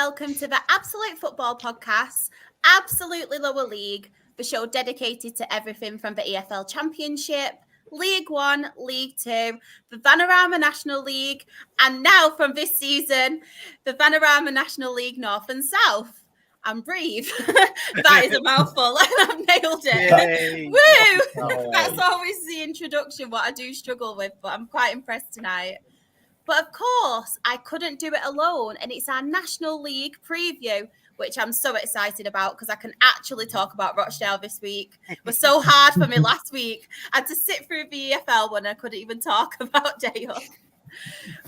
welcome to the Absolute Football Podcast, Absolutely Lower League, the show dedicated to everything from the EFL Championship, League One, League Two, the Vanarama National League, and now from this season, the Vanarama National League North and South. And breathe. That is a mouthful. I've nailed it. Woo! Oh. That's always the introduction, what I do struggle with, but I'm quite impressed tonight. But of course, I couldn't do it alone, and it's our National League preview, which I'm so excited about because I can actually talk about Rochdale this week. It was so hard for me last week. I had to sit through the EFL when I couldn't even talk about Dale.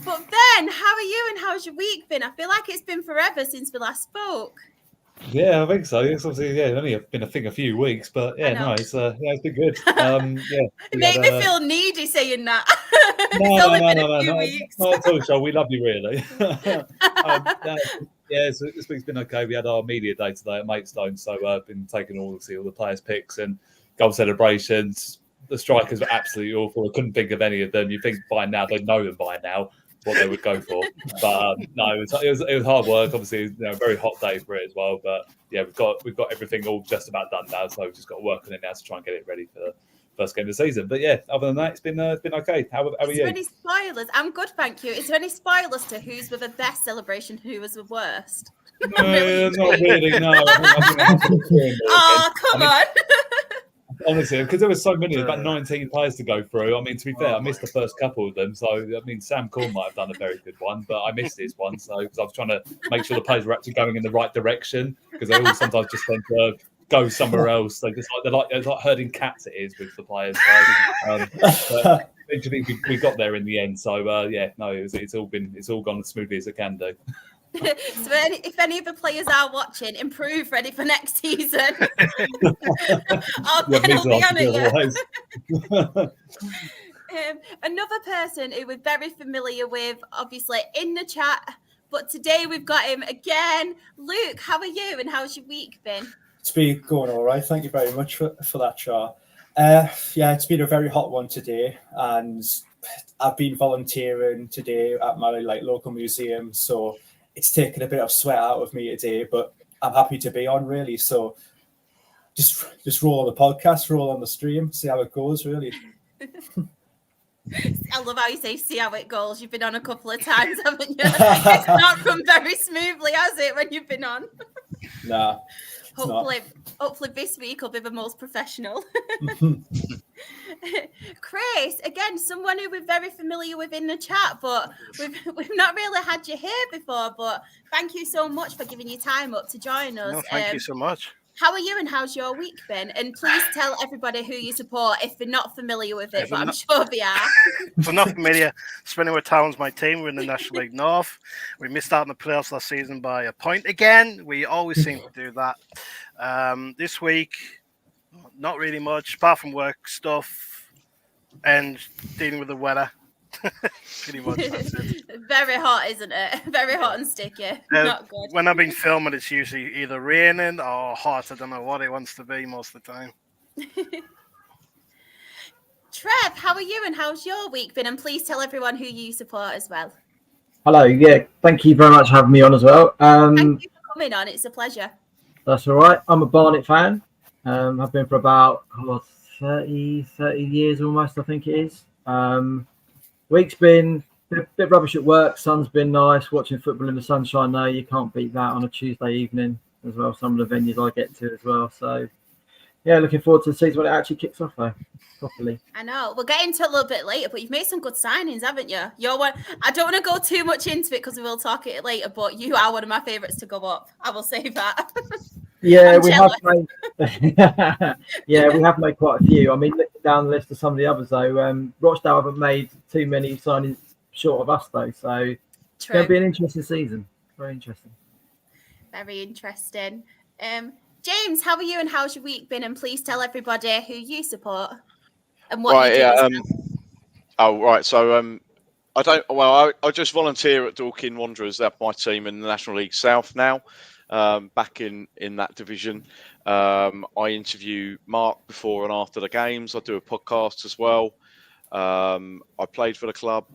But Ben, how are you and how's your week been? I feel like it's been forever since we last spoke. Yeah, I think so. It's obviously only been a few weeks, but it's been good. It made me feel needy saying that. No, not at all, Sean. We love you really. This week's been okay. We had our media day today at Maidstone, so I've been taking all the players' picks and goal celebrations. The strikers were absolutely awful. I couldn't think of any of them. You think by now they'd know them by now what they would go for, but no, it was hard work. Obviously, very hot day for it as well. But yeah, we've got everything all just about done now, so we've just got to work on it now to try and get it ready for the first game of the season. But yeah, other than that, it's been okay. How are you? Is there any spoilers? I'm good, thank you. Is there any spoilers to who's with the best celebration, who was the worst? Not really. No. Come on. Honestly, because there were so many, about 19 players to go through. I mean, to be fair, I missed the first couple of them. So, I mean, Sam Corn might have done a very good one, but I missed this one. So, because I was trying to make sure the players were actually going in the right direction, because they all sometimes just tend to go somewhere else. They just it's like herding cats. It is with the players. So, but eventually, we got there in the end. So, it's all gone as smoothly as it can do. So if any of the players are watching, improve ready for next season. I'll be on it. Another person who we're very familiar with, obviously in the chat, but today we've got him again. Luke, how are you and how's your week been? It's been going all right. Thank you very much for that, Char. It's been a very hot one today, and I've been volunteering today at my local museum, so it's taken a bit of sweat out of me today, but I'm happy to be on, really. So just roll on the podcast, roll on the stream, see how it goes, really. I love how you say, see how it goes. You've been on a couple of times, haven't you? It's not run very smoothly, has it, when you've been on? Nah. Hopefully this week will be the most professional. Chris, again, someone who we're very familiar with in the chat, but we've not really had you here before. But thank you so much for giving your time up to join us. No, thank you so much. How are you and how's your week been? And please tell everybody who you support if they're not familiar with it, but I'm sure they are. If they're not familiar, Spinning Town's my team. We're in the National League North. We missed out in the playoffs last season by a point again. We always seem to do that. This week, not really much, apart from work stuff and dealing with the weather. Pretty much, that's it. Very hot, isn't it? Very hot and sticky. Not good. When I've been filming, it's usually either raining or hot. I don't know what it wants to be most of the time. Trev, how are you and how's your week been? And please tell everyone who you support as well. Hello. Yeah, thank you very much for having me on as well. Thank you for coming on. It's a pleasure. That's all right. I'm a Barnet fan. I've been for about 30 years almost, I think it is. Week's been a bit rubbish at work. Sun's been nice. Watching football in the sunshine though, you can't beat that on a Tuesday evening as well. Some of the venues I get to as well. So, yeah, looking forward to the season when it actually kicks off though, properly. I know. We'll get into it a little bit later, but you've made some good signings, haven't you? You're one. I don't want to go too much into it because we will talk it later, but you are one of my favourites to go up. I will say that. Yeah, we have made. We have made quite a few. I mean, looking down the list of some of the others, though, Rochdale haven't made too many signings short of us, though. So it's going to be an interesting season. Very interesting. Very interesting. James, how are you and how's your week been? And please tell everybody who you support and what you do. So I just volunteer at Dorking Wanderers. They're my team in the National League South now. Back in that division. I interview Mark before and after the games. I do a podcast as well. I played for the club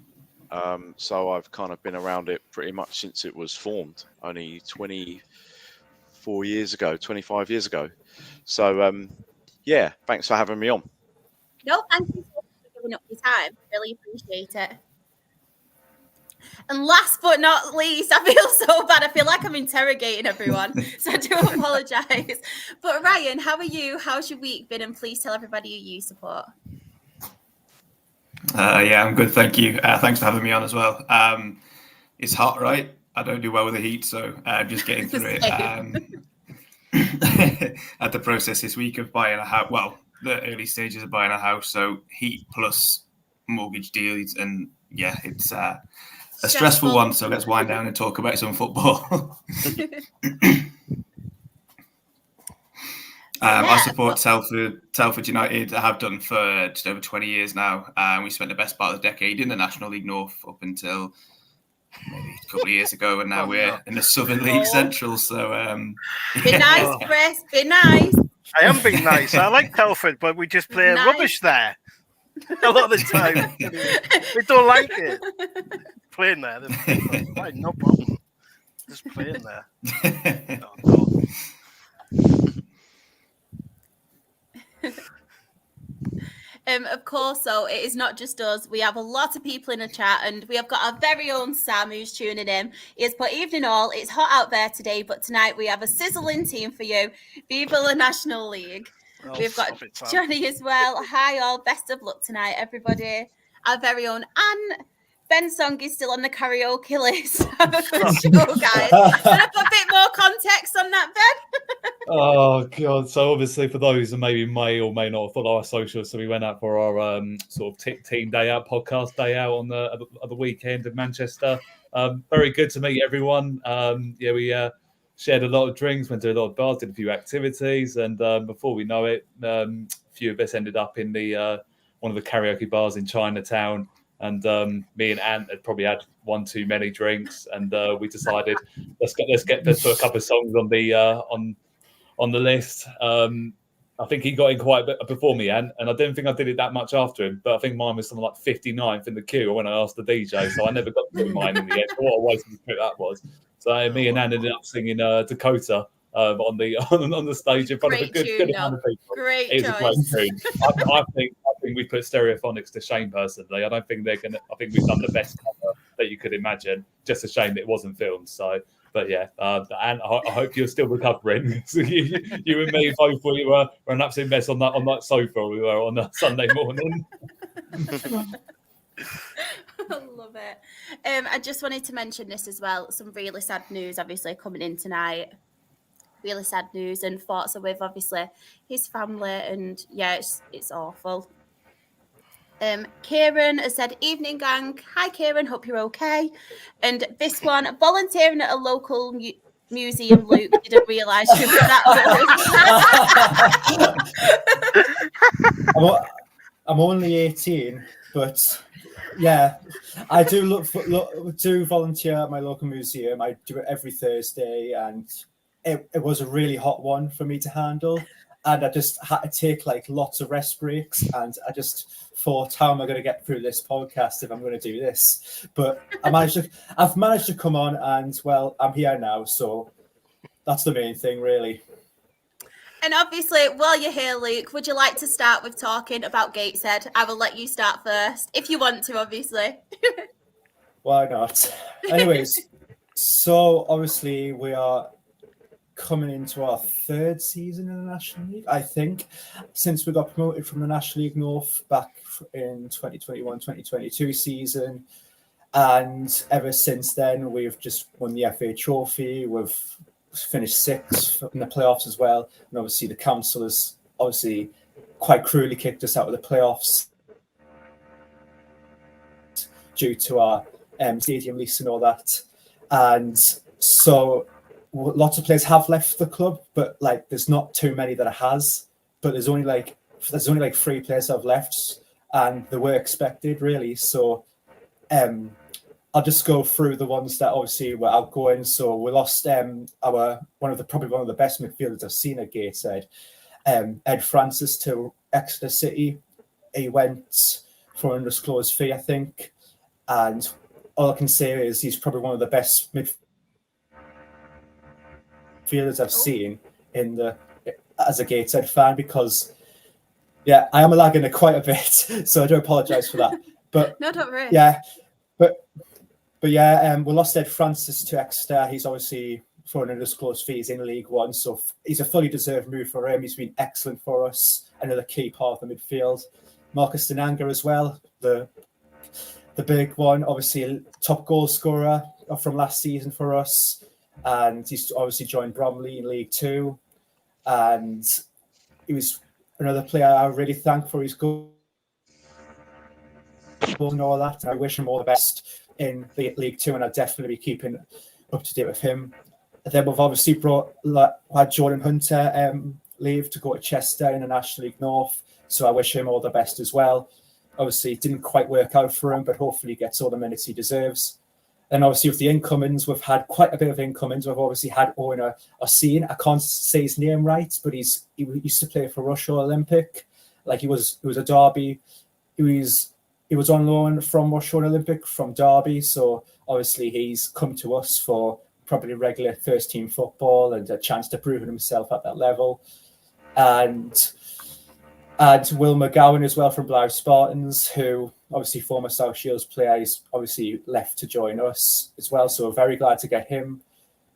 So I've kind of been around it pretty much since it was formed, only 24 years ago, 25 years ago. So, yeah, thanks for having me on. No, thank you so much for giving up your time. Really appreciate it. And last but not least, I feel so bad. I feel like I'm interrogating everyone, so I do apologise. But Ryan, how are you? How's your week been? And please tell everybody who you support. Yeah, I'm good, thank you. Thanks for having me on as well. It's hot, right? I don't do well with the heat, so just getting through it. At the process this week of buying a house, well, the early stages of buying a house, so heat plus mortgage deals, and yeah, it's a stressful one. So let's wind down and talk about some football. I support Telford United. I have done for just over 20 years now. We spent the best part of the decade in the National League North up until maybe a couple of years ago, and now we're in the Southern League Central. So be nice, Chris. Be nice. I am being nice. I like Telford, but we just play rubbish there a lot of the time. We don't like it. Playing there, fine, no problem. Just playing there. Oh, Of course, so it is not just us. We have a lot of people in the chat, and we have got our very own Sam who's tuning in. He has put evening all. It's hot out there today, but tonight we have a sizzling team for you. Viva la National League. We've got Johnny as well. Hi all, best of luck tonight, everybody. Our very own Anne. Ben's song is still on the karaoke list. Have a good show, guys. Can I put a bit more context on that, Ben? Oh, God. So, obviously, for those who maybe may or may not follow our socials, so we went out for our sort of team day out, podcast day out on the weekend in Manchester. Very good to meet everyone. We shared a lot of drinks, went to a lot of bars, did a few activities. And before we know it, a few of us ended up in the one of the karaoke bars in Chinatown. And me and Ant had probably had one too many drinks, and we decided let's put a couple of songs on the list. I think he got in quite a bit before me, Ant, and I don't think I did it that much after him. But I think mine was something like 59th in the queue when I asked the DJ, so I never got to do mine in the end. What a waste of trip that was. So me and Ant ended up singing Dakota on the stage in front of a good amount of people. Great it was choice. a great tune. I think we put Stereophonics to shame personally. I don't think they're gonna. I think we've done the best cover that you could imagine. Just a shame that it wasn't filmed. So, but yeah, and I hope you're still recovering. So you and me both were an absolute mess on that sofa we were on a Sunday morning. I love it. I just wanted to mention this as well. Some really sad news, obviously, coming in tonight. Really sad news, and thoughts are with obviously his family, and yeah, it's awful. Kieran has said, "Evening, gang. Hi, Kieran. Hope you're okay." And this one, volunteering at a local museum. Luke didn't realise you were that old. I'm only 18, but yeah, I do do volunteer at my local museum. I do it every Thursday, and it was a really hot one for me to handle. And I just had to take like lots of rest breaks, and I just thought, how am I going to get through this podcast if I'm going to do this? But I've managed to come on, and well, I'm here now, so that's the main thing, really. And obviously, while you're here, Luke, would you like to start with talking about Gateshead? I will let you start first, if you want to, obviously. Why not? Anyways, so obviously we are coming into our third season in the National League, I think, since we got promoted from the National League North back in 2021-2022 season. And ever since then, we've just won the FA Trophy. We've finished sixth in the playoffs as well. And obviously the council has obviously quite cruelly kicked us out of the playoffs due to our stadium lease and all that. And so lots of players have left the club, but like there's not too many that it has. But there's only like 3 players that have left, and they were expected really. So I'll just go through the ones that obviously were outgoing. So we lost probably one of the best midfielders I've seen at Gateshead, Ed Francis, to Exeter City. He went for an undisclosed fee, I think. And all I can say is he's probably one of the best midfielders I've seen as a Gateshead fan, because I am lagging it quite a bit, so I do apologise for that. But no, don't worry. We lost Ed Francis to Exeter. He's obviously thrown in undisclosed fees in League One, so he's a fully deserved move for him. He's been excellent for us, another key part of the midfield. Marcus Denanga as well, the big one, obviously top goal scorer from last season for us, and he's obviously joined Bromley in League Two, and he was another player I really thank for his goal and all that. I wish him all the best in the League Two, and I'll definitely be keeping up to date with him. And then we've obviously had Jordan Hunter leave to go to Chester in the National League North, so I wish him all the best as well. Obviously, it didn't quite work out for him, but hopefully he gets all the minutes he deserves. And obviously with the incomings, we've had quite a bit of incomings. We've obviously had Owen Osseen. I can't say his name right, but he used to play for Rochdale Olympic. Like he was a Derby. He was on loan from Rochdale Olympic from Derby. So obviously he's come to us for probably regular first team football and a chance to prove himself at that level. And Will McGowan as well from Blythe Spartans, who obviously former South Shields player, is obviously left to join us as well. So we're very glad to get him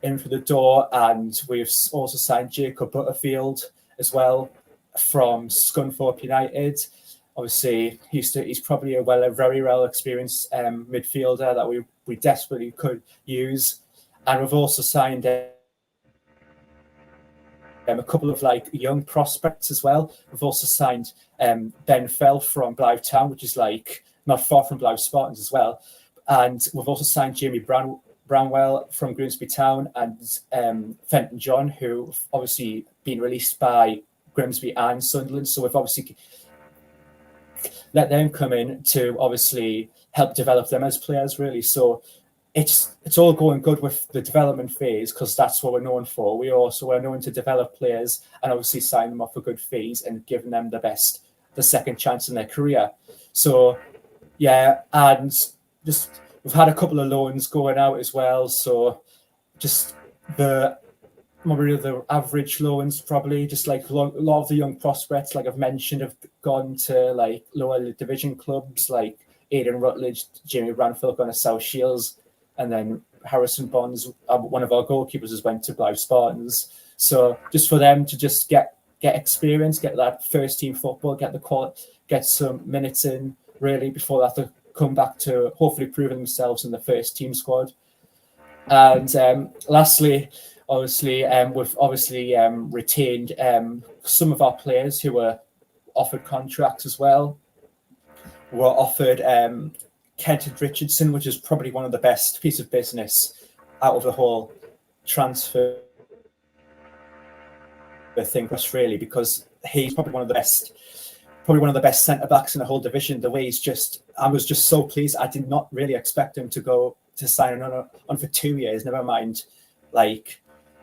in for the door. And we've also signed Jacob Butterfield as well from Scunthorpe United. Obviously, he's probably a very well experienced midfielder that we desperately could use. And we've also signed a couple of young prospects as well. We've also signed Ben Fell from Blythe Town, which is not far from Blythe Spartans as well. And we've also signed Jamie Brownwell from Grimsby Town and Fenton John, who have obviously been released by Grimsby and Sunderland. So we've obviously let them come in to obviously help develop them as players, really. So it's all going good with the development phase, because that's what we're known for. We're known to develop players and obviously sign them off for good fees and giving them the second chance in their career. So and just we've had a couple of loans going out as well. So just the average loans, probably just a lot of the young prospects, like I've mentioned, have gone to lower division clubs like Aidan Rutledge, Jamie Ranfield gone to South Shields. And then Harrison Bonds, one of our goalkeepers, has went to Blythe Spartans. So just for them to just get experience, get that first team football, get some minutes in, really, before they have to come back to hopefully proving themselves in the first team squad. And lastly, obviously, we've retained some of our players who were offered contracts as well. We're offered Kenton Richardson, which is probably one of the best piece of business out of the whole transfer thing, really, because he's probably one of the best centre backs in the whole division. The way I was just so pleased. I did not really expect him to sign on for 2 years, never mind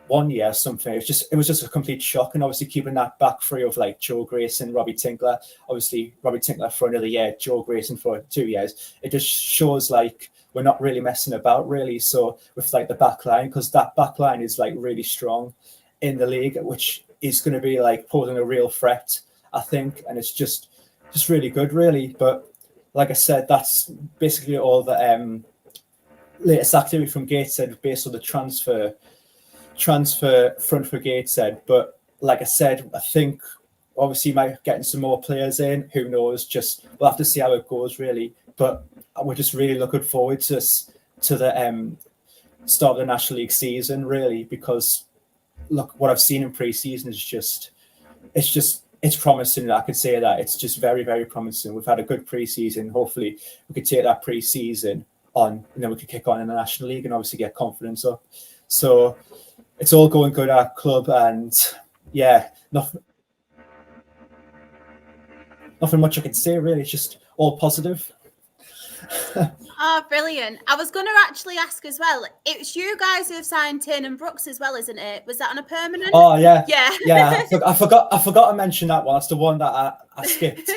1 year or something. It was just a complete shock. And obviously keeping that back three of Joe Grayson, Robbie Tinkler, obviously Robbie Tinkler for another year, Joe Grayson for 2 years. It just shows we're not really messing about, really. So with the back line, because that back line is really strong in the league, which is going to be posing a real threat, I think. And it's just really good, really. But like I said, that's basically all the latest activity from Gateshead based on the transfer front for Gateshead. But like I said, I think obviously might getting some more players in. Who knows? We'll have to see how it goes, really. But we're just really looking forward to the start of the National League season, really, because look, what I've seen in pre-season is it's promising. I could say that it's just very, very promising. We've had a good pre-season. Hopefully, we could take that pre-season on, and then we could kick on in the National League and obviously get confidence up. So it's all going good at our club, and nothing much I can say, really. It's just all positive. Oh, brilliant. I was going to actually ask as well, it's you guys who have signed Tiernan Brooks as well, isn't it? Was that on a permanent? Oh, yeah. Yeah. I forgot to mention that one. That's the one that I skipped.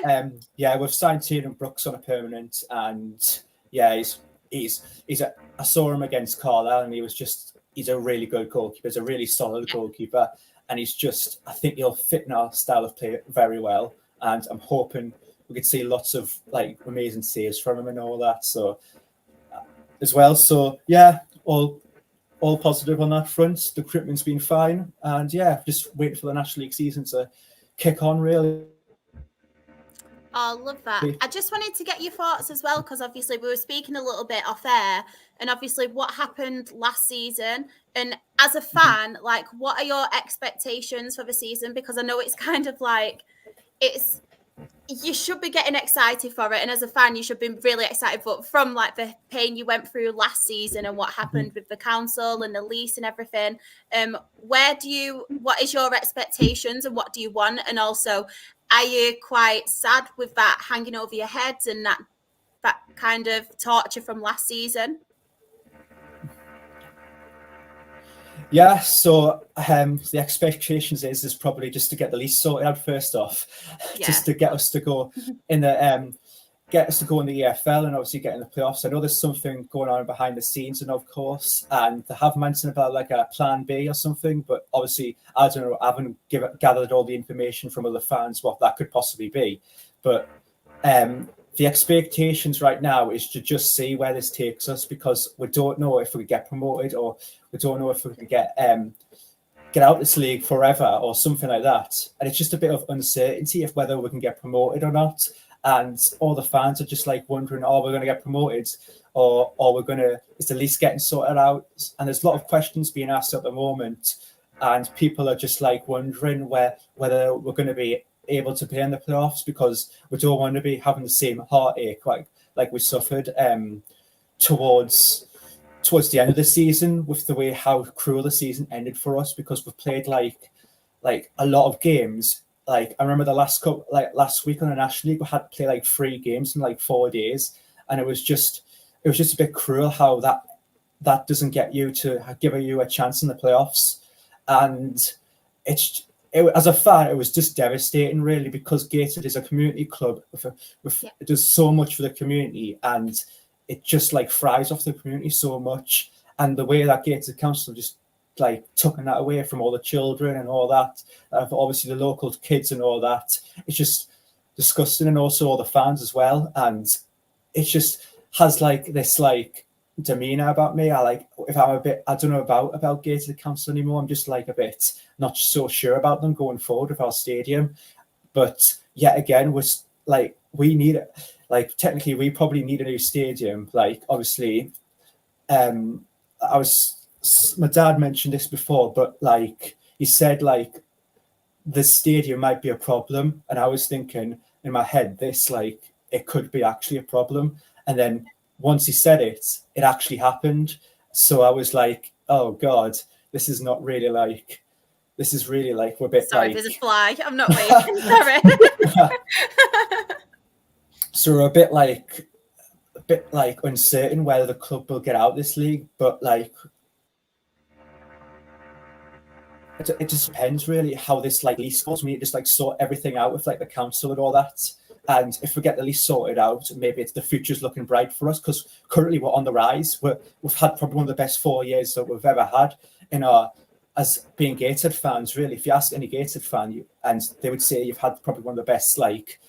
We've signed Tiernan Brooks on a permanent, and he's I saw him against Carlisle, and he's a really good goalkeeper. He's a really solid goalkeeper, and I think he'll fit in our style of play very well. And I'm hoping we could see lots of like amazing saves from him and all that. So as well, so yeah, all positive on that front. The recruitment's been fine, and yeah, just waiting for the National League season to kick on. Really. Oh, love that. I just wanted to get your thoughts as well, because obviously we were speaking a little bit off air, and obviously what happened last season. And as a fan, like, what are your expectations for the season? Because I know it's kind of like, you should be getting excited for it. And as a fan, you should be really excited. But from like the pain you went through last season and what happened with the council and the lease and everything, what is your expectations and what do you want? And also, are you quite sad with that hanging over your heads and that kind of torture from last season? Yeah, so the expectations is probably just to get the lease sorted out first off, just to get us to go in the EFL and obviously get in the playoffs. I know there's something going on behind the scenes, and of course, and they have mentioned about like a plan B or something, but obviously I don't know. I haven't gathered all the information from other fans what that could possibly be, but the expectations right now is to just see where this takes us, because we don't know if we get promoted, or we don't know if we can get out this league forever or something like that. And it's just a bit of uncertainty of whether we can get promoted or not. And all the fans are just like wondering, we're going to get promoted, or is the lease getting sorted out? And there's a lot of questions being asked at the moment, and people are just like wondering whether we're going to be able to play in the playoffs, because we don't want to be having the same heartache like we suffered towards the end of the season, with the way how cruel the season ended for us, because we've played like a lot of games. Like I remember the last week on the National League, we had to play like 3 games in like 4 days, and it was just a bit cruel how that doesn't get you to give you a chance in the playoffs. And as a fan, it was just devastating, really, because Gateshead is a community club it does so much for the community, and it just like thrives off the community so much. And the way that Gateshead Council just like taking that away from all the children and all that, obviously the local kids and all that, it's just disgusting. And also all the fans as well. And it just has like this like demeanor about me. I don't know about Gateshead Council anymore. I'm just like a bit not so sure about them going forward with our stadium. But yet again, we need it. Like technically we probably need a new stadium. Like obviously my dad mentioned this before, but like he said like the stadium might be a problem, and I was thinking in my head this like it could be actually a problem. And then once he said it actually happened. So I was like, oh God, this is really like we're a bit sorry, like... there's a fly. I'm not waiting. Sorry. So we're a bit like uncertain whether the club will get out this league, but like it just depends really how this like lease goes. We need to just like sort everything out with like the council and all that. And if we get the lease sorted out, maybe the future's looking bright for us, because currently we're on the rise. We've had probably one of the best 4 years that we've ever had as being Gateshead fans. Really, if you ask any Gateshead fan, and they would say you've had probably one of the best like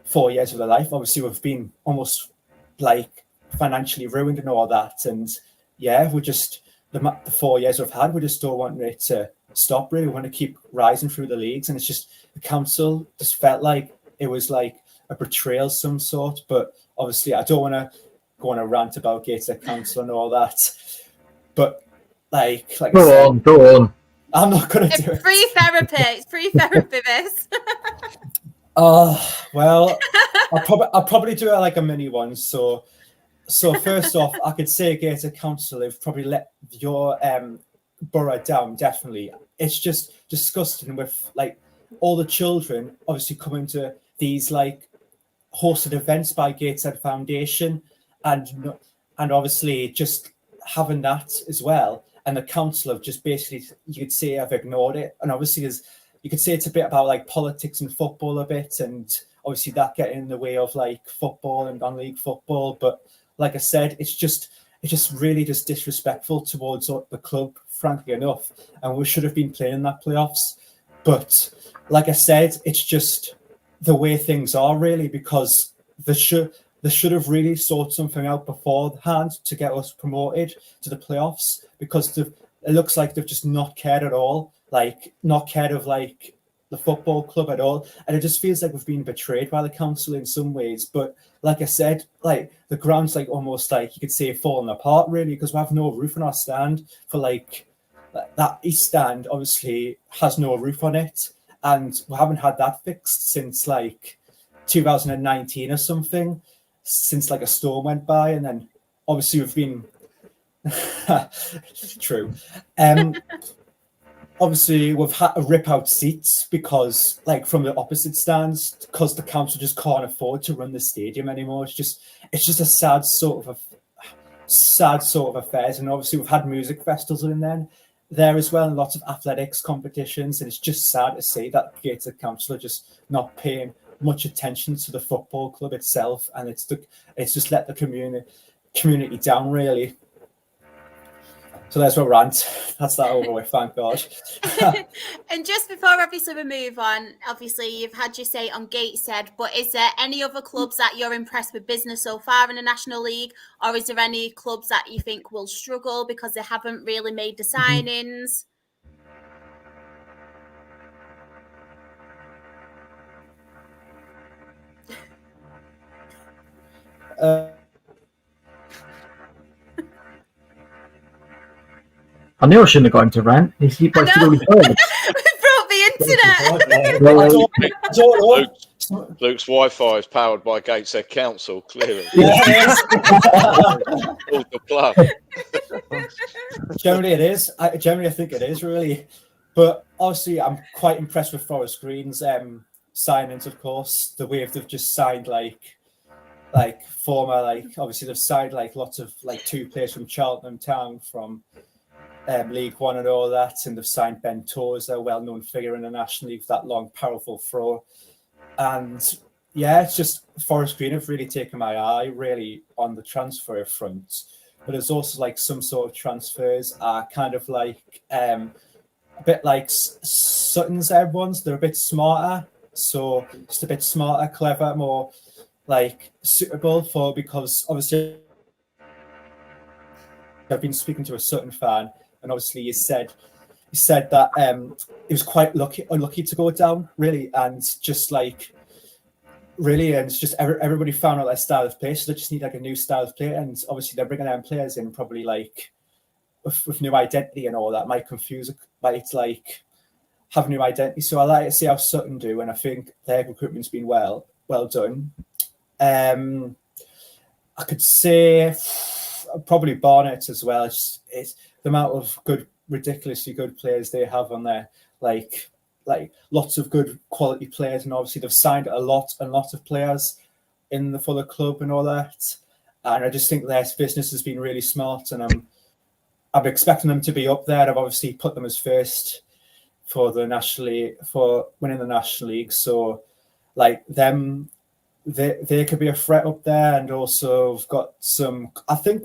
4 years of their life. Obviously, we've been almost like financially ruined and all that. And yeah, we're just the 4 years we've had. We just don't want it to stop. Really, we want to keep rising through the leagues, and it's just the council just felt like it was like a betrayal of some sort. But obviously, I don't want to go on a rant about Gateshead Council and all that. But like go on. I'm not going to do it. Free therapy. It's free therapy. This. Well, I'll probably do it like a mini one. So first off, I could say Gateshead Council have probably let your borough down. Definitely, it's just disgusting with like all the children obviously coming to these like hosted events by Gateshead Foundation, and obviously just having that as well. And the council have just basically, you could say, have ignored it. And obviously you could say it's a bit about like politics and football a bit, and obviously that getting in the way of like football and non-league football. But like I said, it's just really just disrespectful towards the club, frankly enough. And we should have been playing in that playoffs. But like I said, it's just the way things are, really, because they should have really sorted something out beforehand to get us promoted to the playoffs, because it looks like they've just not cared at all, like not cared of like the football club at all. And it just feels like we've been betrayed by the council in some ways. But like I said, like the ground's like almost like you could say falling apart, really, because we have no roof on our stand. For like that east stand obviously has no roof on it, and we haven't had that fixed since like 2019 or something, since like a storm went by. And then obviously we've been true. Obviously we've had to rip out seats because like from the opposite stands, because the council just can't afford to run the stadium anymore. It's just a sad sort of affairs. And obviously we've had music festivals in there as well, and lots of athletics competitions, and it's just sad to see that Gateshead Council are just not paying much attention to the football club itself, and it's just let the community down, really. So there's my rant. That's that over with, thank God. And just before obviously we move on, obviously you've had your say on Gateshead, but is there any other clubs that you're impressed with business so far in the National League, or is there any clubs that you think will struggle because they haven't really made the signings? I knew I shouldn't have got him to rant. He wasted all his words. We brought the internet. Luke's Wi-Fi is powered by Gateshead Council, clearly. All the plug. Generally, it is. I think it is, really. But obviously, I'm quite impressed with Forest Green's signings, of course. The way they've just signed, obviously they've signed, lots of, 2 players from Cheltenham Town, from League One and all that, and they've signed Ben Torres, a well-known figure in the National League, that long, powerful throw. And yeah, it's just Forest Green have really taken my eye, really, on the transfer front. But there's also some sort of transfers are kind of a bit like Sutton's ones. They're a bit smarter, so just a bit smarter, clever, more suitable for, because obviously I've been speaking to a Sutton fan, and obviously he said that he was quite unlucky to go down, really, and just really, and it's just everybody found out their style of play, so they just need a new style of play, and obviously they're bringing them players in probably with new identity and all that. Might confuse, might have new identity. So I like to see how Sutton do, and I think their recruitment's been well done. I could say probably Barnet as well. It's the amount of ridiculously good players they have on there, lots of good quality players, and obviously they've signed a lot of players for the club and all that. And I just think their business has been really smart, and I'm expecting them to be up there. I've obviously put them as first for the National League, for winning the National League. So them, they could be a threat up there. And also we've got some, I think,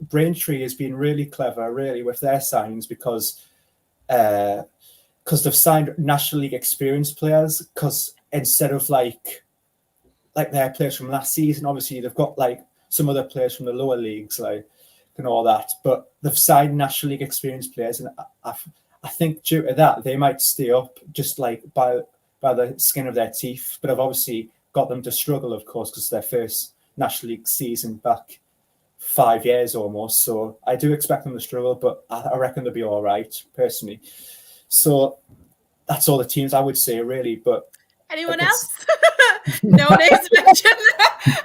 Braintree has been really clever, really, with their signings, because they've signed National League experienced players, because instead of their players from last season, obviously they've got some other players from the lower leagues and all that, but they've signed National League experienced players, and I think due to that they might stay up just by the skin of their teeth. But I've obviously got them to struggle, of course, because their first National League season back 5 years almost. So I do expect them to struggle, but I reckon they'll be all right, personally. So that's all the teams I would say, really. But anyone else? No names mentioned.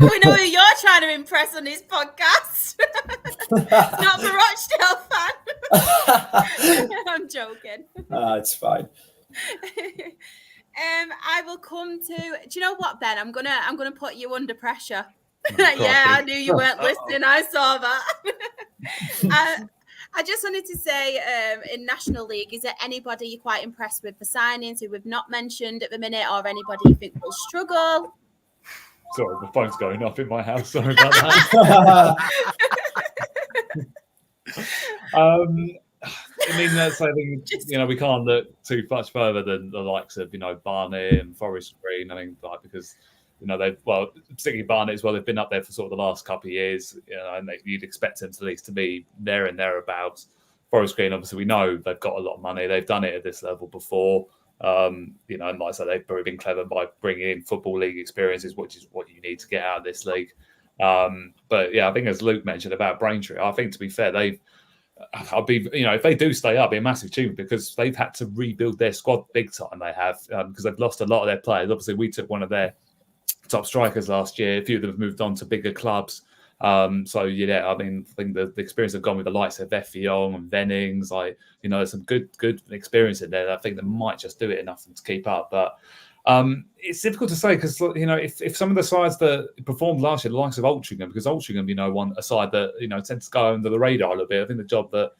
We know who you're trying to impress on this podcast. Not the Rochdale fan. I'm joking. It's fine. I will come to. Do you know what, Ben? I'm gonna put you under pressure. Oh, Yeah, I knew you weren't listening. I saw that. I just wanted to say, in National League, is there anybody you're quite impressed with for signings who we've not mentioned at the minute, or anybody you think will struggle? Sorry, the phone's going off in my house. Sorry about that. I mean, that's I think we can't look too much further than the likes of Barnet and Forest Green. I mean, because they've particularly Barnet as well. They've been up there for sort of the last couple of years, and you'd expect them to at least to be there and thereabouts. Forest Green, obviously, we know they've got a lot of money. They've done it at this level before. And like I said, they've probably been clever by bringing in Football League experiences, which is what you need to get out of this league. But yeah, I think as Luke mentioned about Braintree, I think to be fair, if they do stay up, it'd be a massive achievement because they've had to rebuild their squad big time. They have because they've lost a lot of their players. Obviously, we took one of their top strikers last year. A few of them have moved on to bigger clubs. So yeah, I mean, I think the experience have gone with the likes of Effiong and Vennings. There's some good experience in there. I think they might just do it enough to keep up, but. It's difficult to say because if some of the sides that performed last year, the likes of Altrincham, because Altrincham, one a side that tends to go under the radar a little bit. I think the job that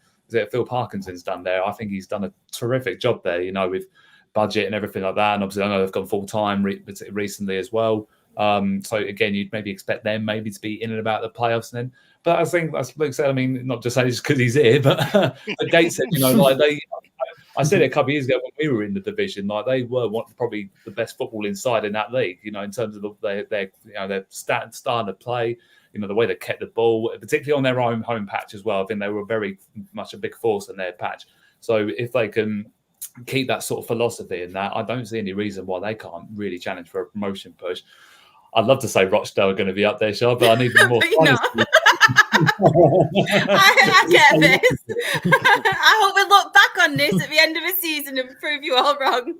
Phil Parkinson's done there, I think he's done a terrific job there. With budget and everything like that. And obviously, I know they've gone full time recently as well. So again, you'd maybe expect them maybe to be in and about the playoffs then. But I think, as Luke said, I mean, not just saying just because he's here, but the Gateshead, I said it a couple of years ago when we were in the division, they were probably the best footballing side in that league, in terms of their style of play, the way they kept the ball, particularly on their own home patch as well. I think they were very much a big force in their patch. So if they can keep that sort of philosophy in that, I don't see any reason why they can't really challenge for a promotion push. I'd love to say Rochdale are going to be up there, Sean, but I need more. I get this. I hope we look back on this at the end of the season and prove you all wrong.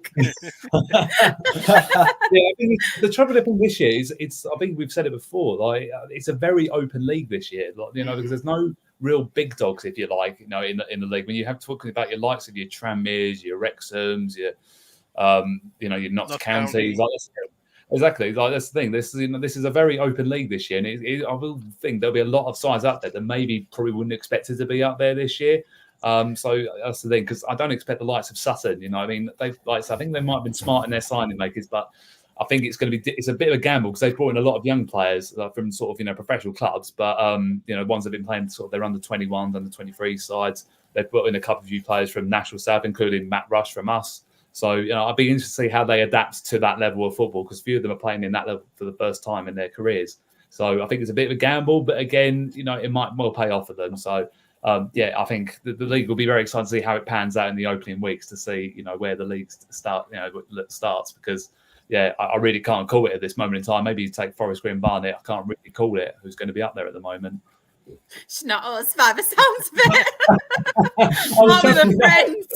I think the trouble with this year is I think we've said it before, it's a very open league this year, because there's no real big dogs, if you like, in the league. When you have talking about your likes of your Tranmeres, your Wrexhams, your Notts Counties, exactly. That's the thing. This is a very open league this year, and I will think there'll be a lot of sides up there that maybe probably wouldn't expect it to be up there this year. So that's the thing, because I don't expect the likes of Sutton. I mean, I think they might have been smart in their signing makers, but I think it's a bit of a gamble because they've brought in a lot of young players from sort of professional clubs, but ones that have been playing sort of their under 21s, under 23 sides. They've brought in a couple of new players from National South, including Matt Rush from us. So, I'd be interested to see how they adapt to that level of football because few of them are playing in that level for the first time in their careers. So I think it's a bit of a gamble, but again, it might well pay off for them. So, I think the league will be very excited to see how it pans out in the opening weeks to see, where the league starts because, I really can't call it at this moment in time. Maybe you take Forest Green Barnet. I can't really call it who's going to be up there at the moment. It's not us, by the sounds of it. All of the friends.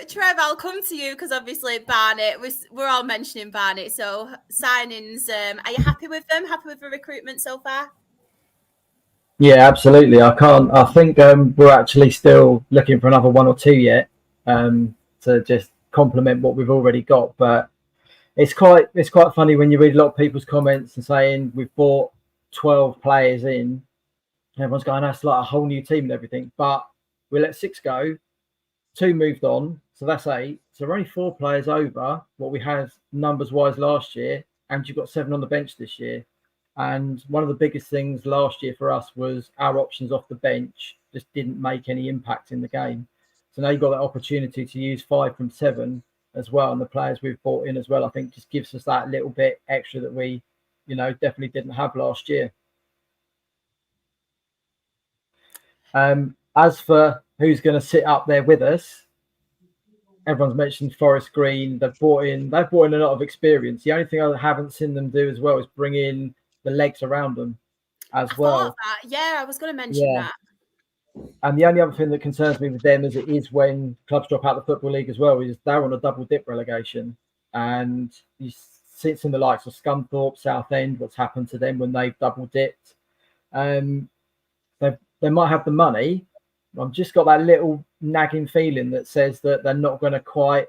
Trev, I'll come to you because obviously Barnet, we're all mentioning Barnet. So signings, are you happy with them? Happy with the recruitment so far? Yeah, absolutely. I think we're actually still looking for another one or two yet to just complement what we've already got. But it's quite funny when you read a lot of people's comments and saying we've bought 12 players in. Everyone's going, that's like a whole new team and everything. But we let 6 go, 2 moved on, so that's 8. So we're only 4 players over what we had numbers-wise last year, and you've got 7 on the bench this year. And one of the biggest things last year for us was our options off the bench just didn't make any impact in the game. So now you've got that opportunity to use 5 from 7 as well, and the players we've brought in as well, I think just gives us that little bit extra that we, definitely didn't have last year. As for who's going to sit up there with us, everyone's mentioned Forest Green. They've brought in a lot of experience. The only thing I haven't seen them do as well is bring in the legs around them as well. Yeah, I was going to mention that. And the only other thing that concerns me with them as it is when clubs drop out of the Football League as well is they're on a double dip relegation. And you see it's in the likes of Scunthorpe, Southend, what's happened to them when they've double dipped. They might have the money. I've just got that little nagging feeling that says that they're not going to quite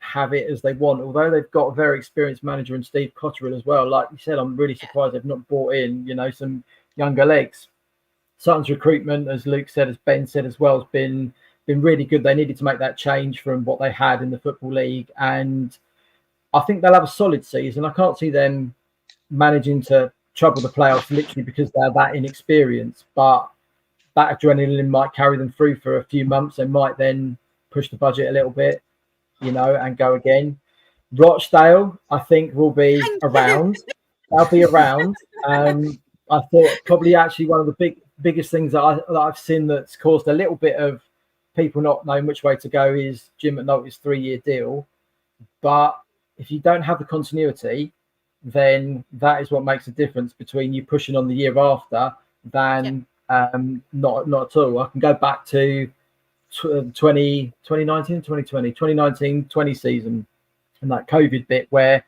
have it as they want. Although they've got a very experienced manager in Steve Cotterill as well. Like you said, I'm really surprised they've not brought in, some younger legs. Sutton's recruitment, as Luke said, as Ben said as well, has been been really good. They needed to make that change from what they had in the Football League, and I think they'll have a solid season. I can't see them managing to trouble the playoffs literally because they're that inexperienced, but that adrenaline might carry them through for a few months. They might then push the budget a little bit, and go again. Rochdale, I think, will be around. They'll be around. I thought probably actually one of the biggest things that I've seen that's caused a little bit of people not knowing which way to go is Jim McNulty's 3-year deal. But if you don't have the continuity, then that is what makes a difference between you pushing on the year after than not at all. I can go back to 2019, 2020 season and that COVID bit where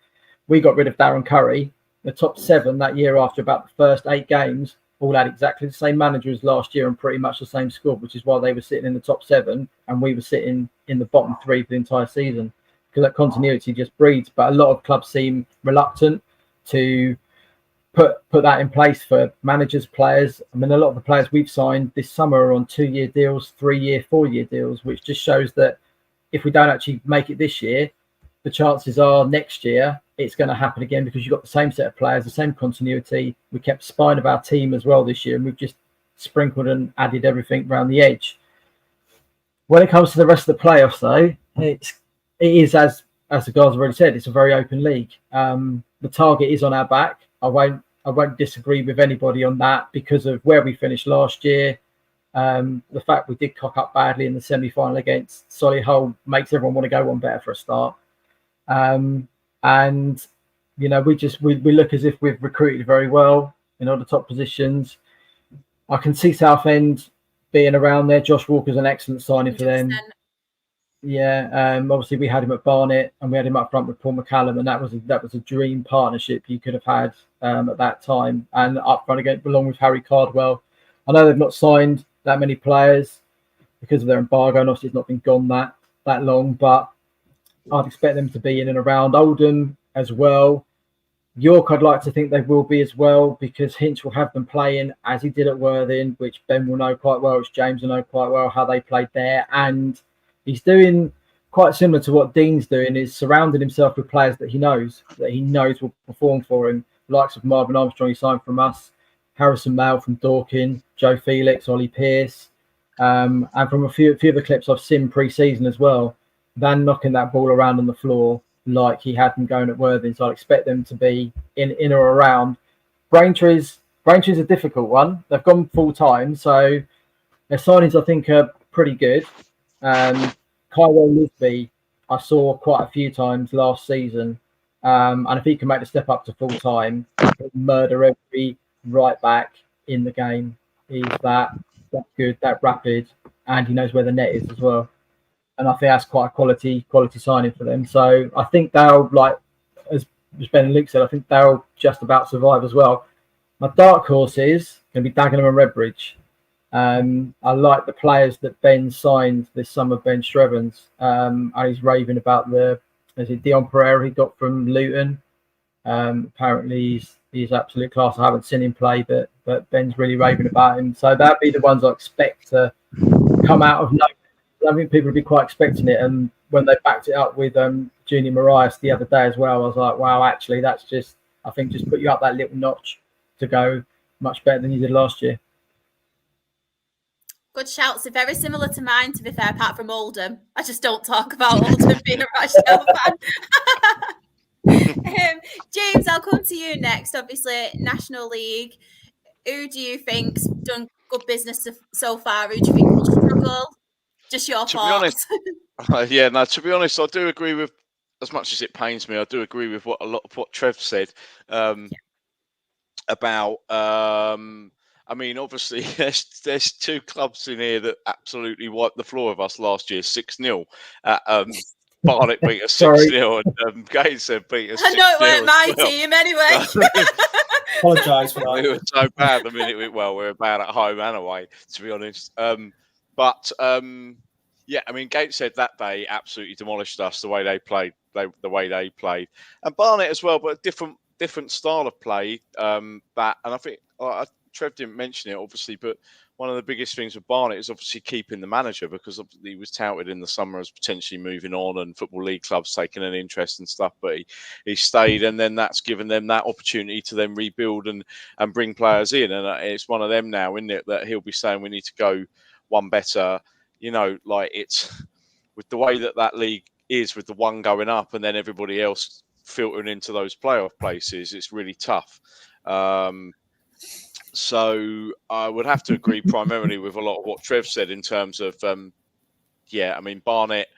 we got rid of Darren Curry. The top 7 that year after about the first 8 games all had exactly the same manager as last year and pretty much the same squad, which is why they were sitting in the top 7 and we were sitting in the bottom 3 for the entire season, because that continuity just breeds. But a lot of clubs seem reluctant to put that in place for managers, players. I mean, a lot of the players we've signed this summer are on 2-year deals, 3-year, 4-year deals, which just shows that if we don't actually make it this year, the chances are next year it's going to happen again, because you've got the same set of players, the same continuity. We kept spine of our team as well this year, and we've just sprinkled and added everything around the edge. When it comes to the rest of the playoffs, though, it is as the guys have already said, it's a very open league. The target is on our back. I won't disagree with anybody on that because of where we finished last year. The fact we did cock up badly in the semi-final against Solihull makes everyone want to go one better for a start. And we look as if we've recruited very well in all the top positions. I can see Southend being around there. Josh Walker's an excellent signing for them. 100%. Yeah, obviously we had him at Barnet and we had him up front with Paul McCallum, and that was a dream partnership you could have had at that time. And up front again, along with Harry Cardwell. I know they've not signed that many players because of their embargo, and obviously it's not been gone that long, but I'd expect them to be in and around. Oldham as well. York, I'd like to think they will be as well, because Hinch will have them playing as he did at Worthing, which Ben will know quite well, which James will know quite well, how they played there. And he's doing quite similar to what Dean's doing, is surrounding himself with players that he knows will perform for him. The likes of Marvin Armstrong, he signed from us, Harrison Mail from Dorking, Joe Felix, Ollie Pearce, and from a few of the clips I've seen pre-season as well, Van knocking that ball around on the floor like he had them going at Worthing. So I'd expect them to be in or around. Braintree's a difficult one. They've gone full time, so their signings I think are pretty good. Kyle Lisby I saw quite a few times last season, and if he can make the step up to full time, he'll murder every right back in the game. He's that good, that rapid, and he knows where the net is as well. And I think that's quite a quality signing for them. So I think they'll, like as Ben and Luke said, I think they'll just about survive as well. My dark horse is going to be Dagenham and Redbridge. I like the players that Ben signed this summer, Ben Strevens. And he's raving about Dion Pereira he got from Luton. Apparently he's absolute class. I haven't seen him play, but Ben's really raving about him. So that'd be the ones I expect to come out of nowhere. I think people would be quite expecting it, and when they backed it up with Junior Marias the other day as well, I was like, wow, actually that's just put you up that little notch to go much better than you did last year. Good shouts. They're very similar to mine, to be fair, apart from Oldham. I just don't talk about Oldham being a Rochdale fan. James, I'll come to you next. Obviously, National League. Who do you think's done good business so far? Who do you think will struggle? Just your thoughts. To be honest, I do agree with, as much as it pains me, I do agree with a lot of what Trev said about. I mean, obviously, there's 2 clubs in here that absolutely wiped the floor of us last year, 6-0. Barnet beat us 6-0, and Gateshead beat us 6-0. I know it weren't my team anyway. Apologise for that. We were so bad the minute we were bad at home and away, to be honest. I mean, Gateshead that day absolutely demolished us the way they played. And Barnet as well, but a different style of play. And I think Trev didn't mention it, obviously, but one of the biggest things with Barnet is obviously keeping the manager, because obviously he was touted in the summer as potentially moving on and Football League clubs taking an interest and stuff, but he stayed, and then that's given them that opportunity to then rebuild and bring players in. And it's one of them now, isn't it, that he'll be saying we need to go one better. You know, like, it's with the way that league is, with the one going up and then everybody else filtering into those playoff places, it's really tough. So I would have to agree primarily with a lot of what Trev said in terms of, I mean, Barnet.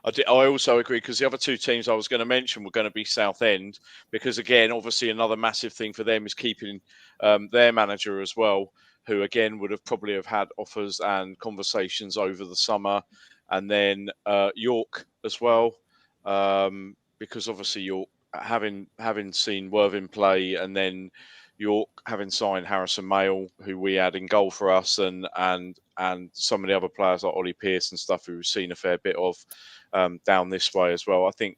I also agree, because the other two teams I was going to mention were going to be Southend, because, again, obviously another massive thing for them is keeping their manager as well, who, again, would have probably have had offers and conversations over the summer. And then York as well, because obviously York, having seen Worthing play, and then York having signed Harrison Mayle, who we had in goal for us, and some of the other players like Ollie Pearce and stuff, who we've seen a fair bit of down this way as well. I think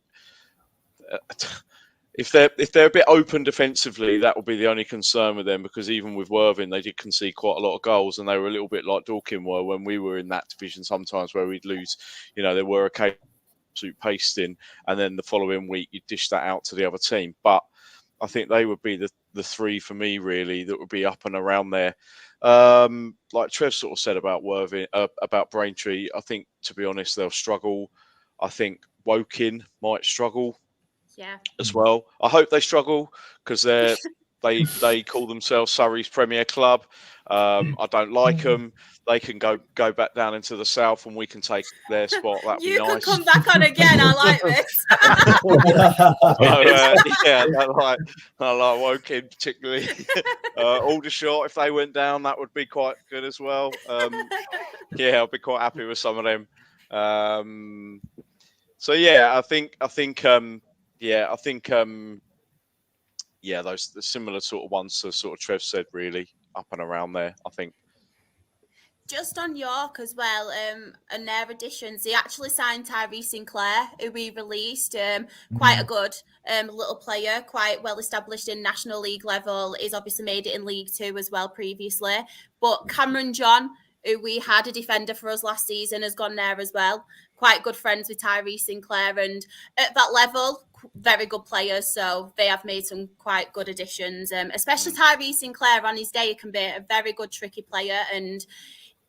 if they're a bit open defensively, that will be the only concern with them, because even with Worthing, they did concede quite a lot of goals, and they were a little bit like Dorking were when we were in that division sometimes, where we'd lose. You know, there were a absolute pasting, and then the following week you dish that out to the other team. But I think they would be the three for me, really, that would be up and around there. Like Trev sort of said about Worthing, about Braintree, I think, to be honest, they'll struggle. I think Woking might struggle as well. I hope they struggle, because they call themselves Surrey's Premier Club. I don't like them. They can go back down into the south, and we can take their spot. That'd be nice. You can come back on again. I like this. I like Woking particularly. Aldershot, if they went down, that would be quite good as well. I'd be quite happy with some of them. So I think those the similar sort of ones to sort of Trev said, really up and around there, I think. Just on York as well, and their additions, they actually signed Tyree Sinclair, who we released. Quite a good little player, quite well established in National League level. He's obviously made it in League Two as well previously. But Cameron John, who we had a defender for us last season, has gone there as well. Quite good friends with Tyree Sinclair, and at that level, very good players. So they have made some quite good additions, especially Tyree Sinclair. On his day, he can be a very good, tricky player, and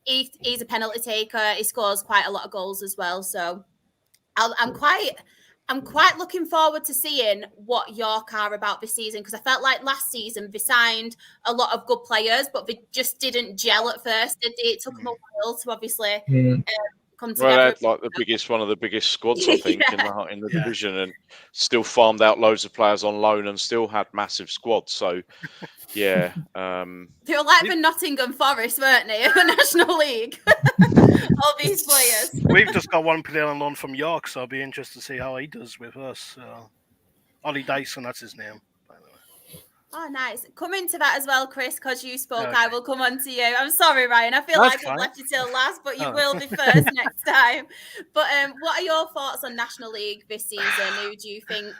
he's a penalty taker. He scores quite a lot of goals as well. So I'm quite looking forward to seeing what York are about this season, because I felt like last season they signed a lot of good players, but they just didn't gel at first. It took them a while to obviously come together. Well, they had like one of the biggest squads, I think, in the division, and still farmed out loads of players on loan, and still had massive squads. So, they were like the Nottingham Forest, weren't they, in the National League? All these players. We've just got one player on loan from York, so I'll be interested to see how he does with us. Ollie Dyson, that's his name, by the way. Oh, nice. Come into that as well, Chris, because you spoke. Okay. I will come on to you. I'm sorry, Ryan. I feel like I've left you till last, but you will be first next time. But what are your thoughts on National League this season? Who do you think?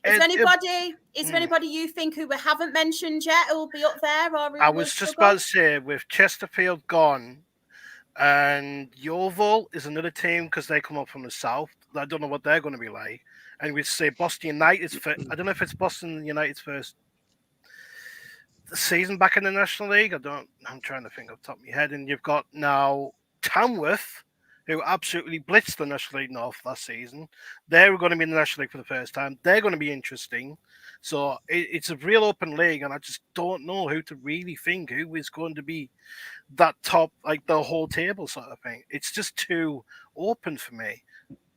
Is there anybody you think who we haven't mentioned yet who will be up there? Or I was just about to say, with Chesterfield gone, and Yeovil is another team because they come up from the south. I don't know what they're going to be like. And we'd say Boston United's I don't know if it's Boston United's first season back in the National League. I'm trying to think off the top of my head. And you've got now Tamworth, who absolutely blitzed the National League North last season. They're going to be in the National League for the first time. They're going to be interesting. So it's a real open league, and I just don't know who to really think who is going to be that top, like the whole table sort of thing. It's just too open for me.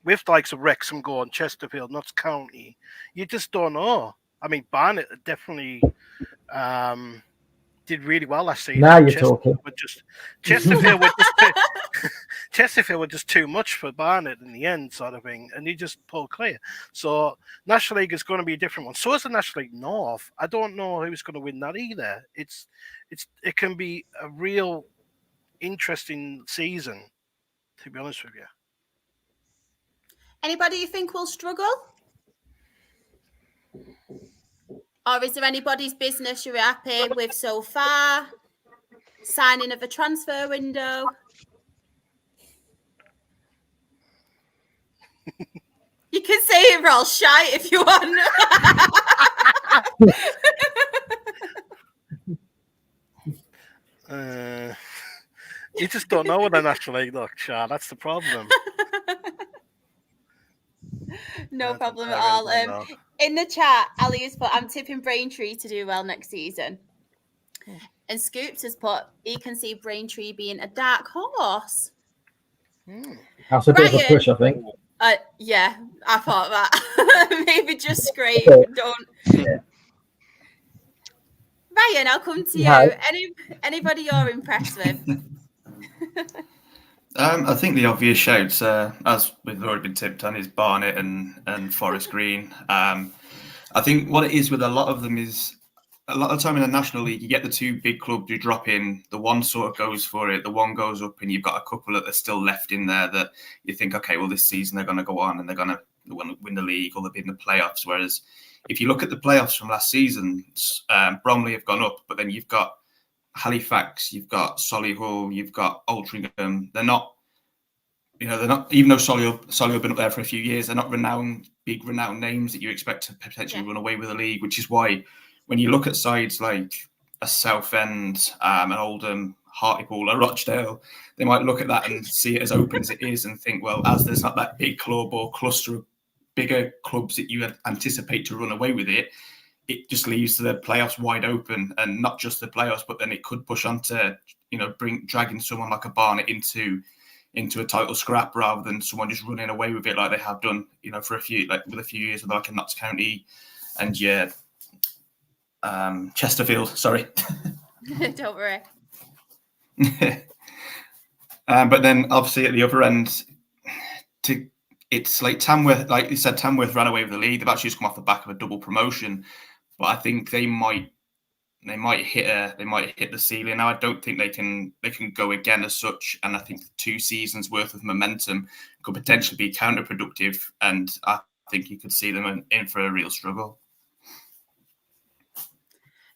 With likes of Wrexham going, Chesterfield, Notts County, you just don't know. I mean, Barnet definitely did really well last season. Now you're talking. Chesterfield were just too much for Barnet in the end, sort of thing, and he just pulled clear. So National League is going to be a different one. So is the National League North. I don't know who's going to win that either. It can be a real interesting season, to be honest with you. Anybody you think will struggle? Or is there anybody's business you're happy with so far? signing of a transfer window. You can say it real shy if you want. You just don't know what the National League look, Char. That's the problem. No problem at all. In the chat, Ali has put, I'm tipping Braintree to do well next season. And Scoops has put, he can see Braintree being a dark horse. That's a bit of a push, I think. Yeah, I thought that. Maybe just scrape. Don't. Yeah. Ryan, I'll come to you. Anybody you're impressed with? I think the obvious shouts, as we've already been tipped on, is Barnet and Forest Green. I think what it is with a lot of them is a lot of the time in the National League, you get the two big clubs who drop in. The one sort of goes for it, the one goes up, and you've got a couple that are still left in there that you think, okay, well, this season they're going to go on and they're going to win the league or they'll be in the playoffs. Whereas if you look at the playoffs from last season, Bromley have gone up, but then you've got Halifax, you've got Solihull, you've got Altrincham. They're not, even though Solihull have been up there for a few years, they're not big renowned names that you expect to potentially run away with the league, which is why when you look at sides like a Southend, an Oldham, Hartlepool, or Rochdale, they might look at that and see it as open as it is and think, well, as there's not that big club or cluster of bigger clubs that you anticipate to run away with it, it just leaves the playoffs wide open, and not just the playoffs, but then it could push on to, dragging someone like a Barnet into a title scrap rather than someone just running away with it like they have done, for a few years with like a Notts County and Chesterfield. Sorry. Don't worry. But then obviously at the other end, it's like Tamworth, like you said, Tamworth ran away with the league. They've actually just come off the back of a double promotion, but I think they might hit the ceiling. Now I don't think they can go again as such, and I think 2 seasons worth of momentum could potentially be counterproductive, and I think you could see them in for a real struggle.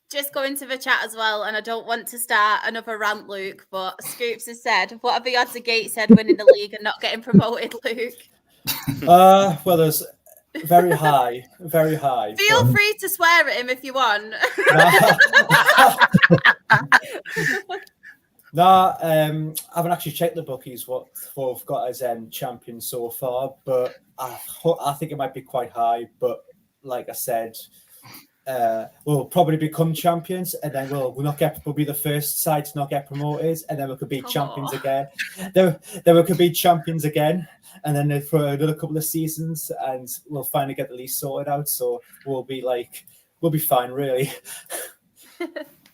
Just go into the chat as well, and I don't want to start another rant, Luke, but Scoops has said, what are the odds of Gateshead winning the league and not getting promoted, Luke? Well, there's very high. Feel free to swear at him if you want. No, I haven't actually checked the bookies what we've got as champions so far, but I think it might be quite high. But like I said, we'll probably become champions, and then we'll be the first side to not get promoted, and then we could be champions again. Then we could be champions again, and then for another couple of seasons, and we'll finally get the league sorted out. So we'll be fine, really.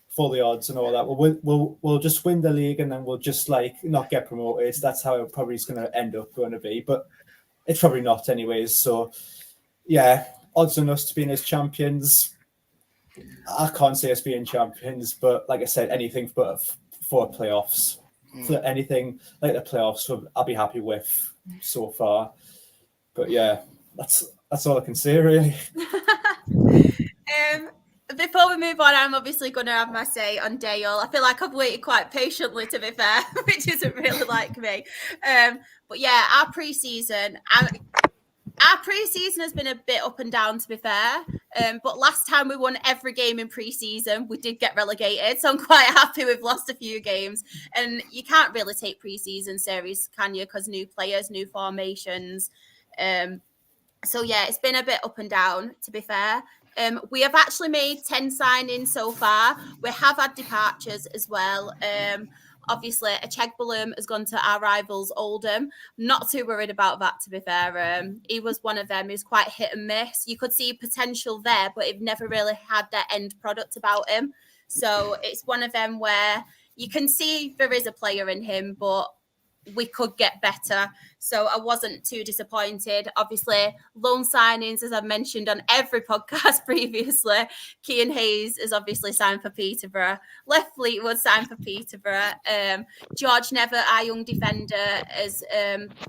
For the odds and all that, we'll just win the league, and then we'll just not get promoted. That's how it probably is going to end up going to be, but it's probably not anyways. So yeah, odds on us to being as champions, I can't say us being champions, but like I said, anything but for playoffs, for anything like the playoffs, I'll be happy with so far. But yeah, that's all I can say, really. Before we move on, I'm obviously going to have my say on Dale. I feel like I've waited quite patiently, to be fair, which isn't really like me. But yeah, our pre-season has been a bit up and down, to be fair. But last time we won every game in pre-season, we did get relegated. So I'm quite happy we've lost a few games. And you can't really take pre-season series, can you? Because new players, new formations. So yeah, it's been a bit up and down, to be fair. We have actually made 10 signings so far. We have had departures as well. Obviously, Echegbalum has gone to our rivals, Oldham. Not too worried about that, to be fair. He was one of them who's quite hit and miss. You could see potential there, but it never really had that end product about him. So it's one of them where you can see there is a player in him, but we could get better. So I wasn't too disappointed. Obviously, loan signings, as I've mentioned on every podcast previously, Cian Hayes is obviously signed for Peterborough. Left Fleetwood signed for Peterborough. George Never, our young defender, has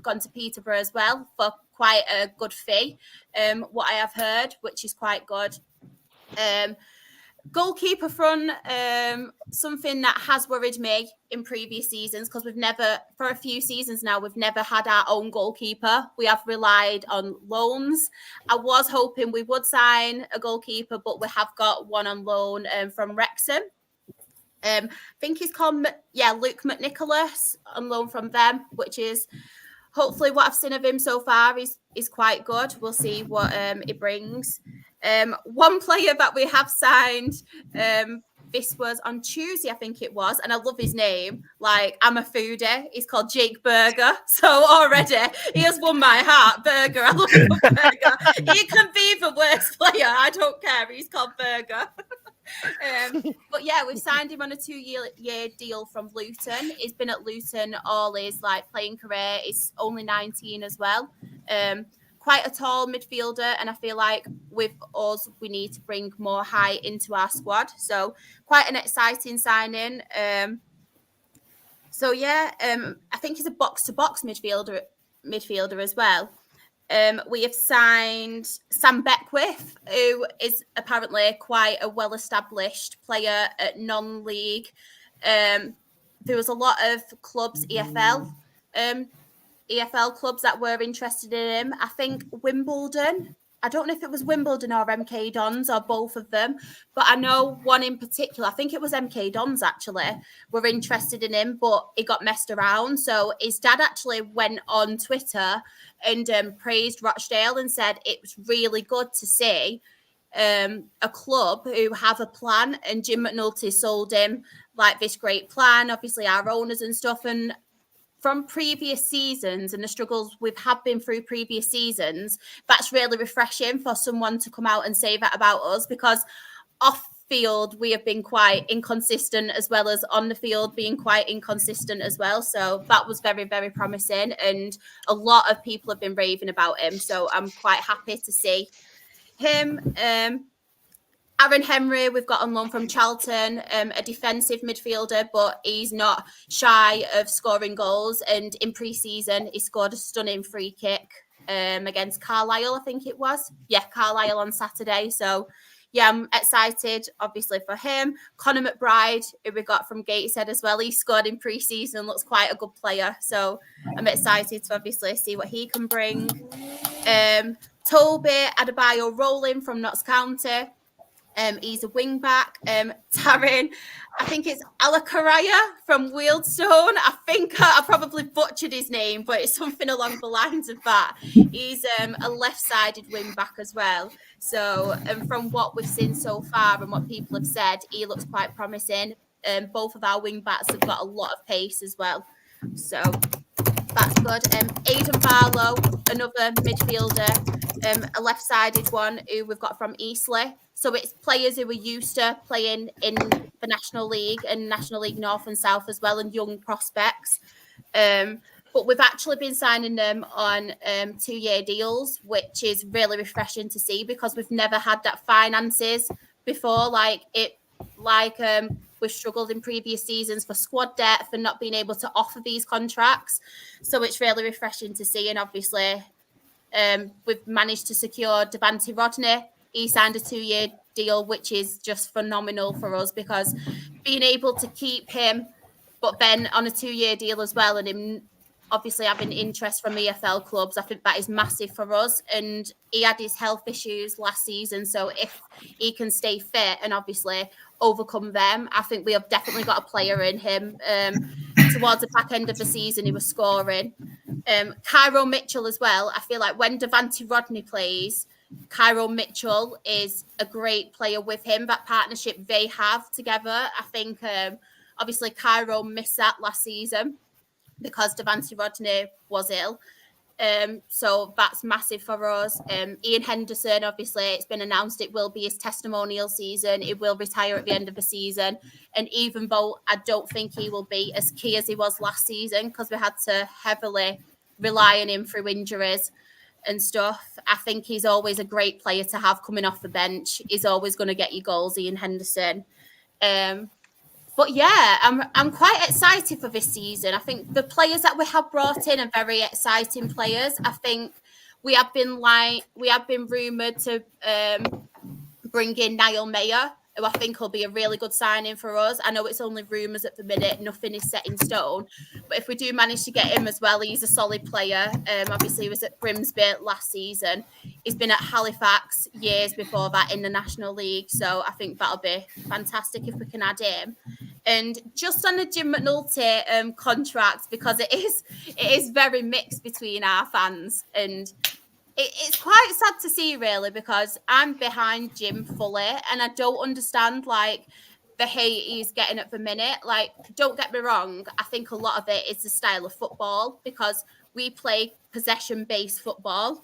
gone to Peterborough as well for quite a good fee, what I have heard, which is quite good. Goalkeeper front, something that has worried me in previous seasons, because for a few seasons now, we've never had our own goalkeeper. We have relied on loans. I was hoping we would sign a goalkeeper, but we have got one on loan from Wrexham. I think he's called, Luke McNicholas, on loan from them, which is hopefully what I've seen of him so far is quite good. We'll see what it brings. One player that we have signed, this was on Tuesday, I think it was, and I love his name. Like, I'm a foodie. He's called Jake Berger. So already, he has won my heart. Berger, I love Berger. He can be the worst player. I don't care. He's called Berger. But yeah, we've signed him on a 2-year deal from Luton. He's been at Luton all his playing career. He's only 19 as well. Quite a tall midfielder, and I feel like with us, we need to bring more height into our squad. So quite an exciting signing. I think he's a box-to-box midfielder as well. We have signed Sam Beckwith, who is apparently quite a well-established player at non-league. There was a lot of clubs, EFL clubs that were interested in him. I think Wimbledon. I don't know if it was Wimbledon or MK Dons or both of them, but I know one in particular, I think it was MK Dons actually, were interested in him, but it got messed around. So his dad actually went on Twitter and praised Rochdale and said it was really good to see a club who have a plan, and Jim McNulty sold him this great plan, obviously our owners and stuff, and from previous seasons and the struggles we've been through previous seasons, that's really refreshing for someone to come out and say that about us, because off field we have been quite inconsistent, as well as on the field being quite inconsistent as well. So that was very, very promising, and a lot of people have been raving about him. So I'm quite happy to see him. Aaron Henry, we've got on loan from Charlton, a defensive midfielder, but he's not shy of scoring goals. And in pre-season, he scored a stunning free kick against Carlisle, I think it was. Yeah, Carlisle on Saturday. So, yeah, I'm excited, obviously, for him. Conor McBride, who we got from Gateshead as well, he scored in pre-season, looks quite a good player. So I'm excited to obviously see what he can bring. Toby Adebayo Rowling from Notts County. He's a wing back. Taryn, I think it's Alakaraya from Wealdstone. I think I probably butchered his name, but it's something along the lines of that. He's a left-sided wing back as well. So from what we've seen so far and what people have said, he looks quite promising. Both of our wing backs have got a lot of pace as well. So that's good. Aidan Barlow, another midfielder, a left-sided one who we've got from Eastleigh. So it's players who are used to playing in the National League and National League North and South as well, and young prospects. But we've actually been signing them on 2-year deals, which is really refreshing to see, because we've never had that finances before. We've struggled in previous seasons for squad depth and not being able to offer these contracts. So it's really refreshing to see. And obviously, we've managed to secure Devante Rodney. He signed a 2-year deal, which is just phenomenal for us, because being able to keep him, but then on a 2-year deal as well, and him obviously having interest from EFL clubs, I think that is massive for us. And he had his health issues last season, so if he can stay fit and obviously overcome them, I think we have definitely got a player in him. Towards the back end of the season, he was scoring. Cairo Mitchell as well. I feel like when Devante Rodney plays, Cairo Mitchell is a great player with him. That partnership they have together, I think obviously Cairo missed that last season because Devante Rodney was ill. So that's massive for us. Ian Henderson, obviously, it's been announced it will be his testimonial season. He will retire at the end of the season. And even though I don't think he will be as key as he was last season, because we had to heavily rely on him through injuries and stuff, I think he's always a great player to have coming off the bench. He's always going to get you goals, Ian Henderson. But yeah, I'm quite excited for this season. I think the players that we have brought in are very exciting players. I think we have been rumoured to bring in Niall Mayer who I think will be a really good signing for us. I know it's only rumours at the minute, nothing is set in stone. But if we do manage to get him as well, he's a solid player. Obviously, he was at Grimsby last season. He's been at Halifax years before that in the National League. So I think that'll be fantastic if we can add him. And just on the Jim McNulty contract, because it is very mixed between our fans, and it's quite sad to see, really, because I'm behind Jim fully, and I don't understand like the hate he's getting at the minute. Like, don't get me wrong, I think a lot of it is the style of football, because we play possession-based football.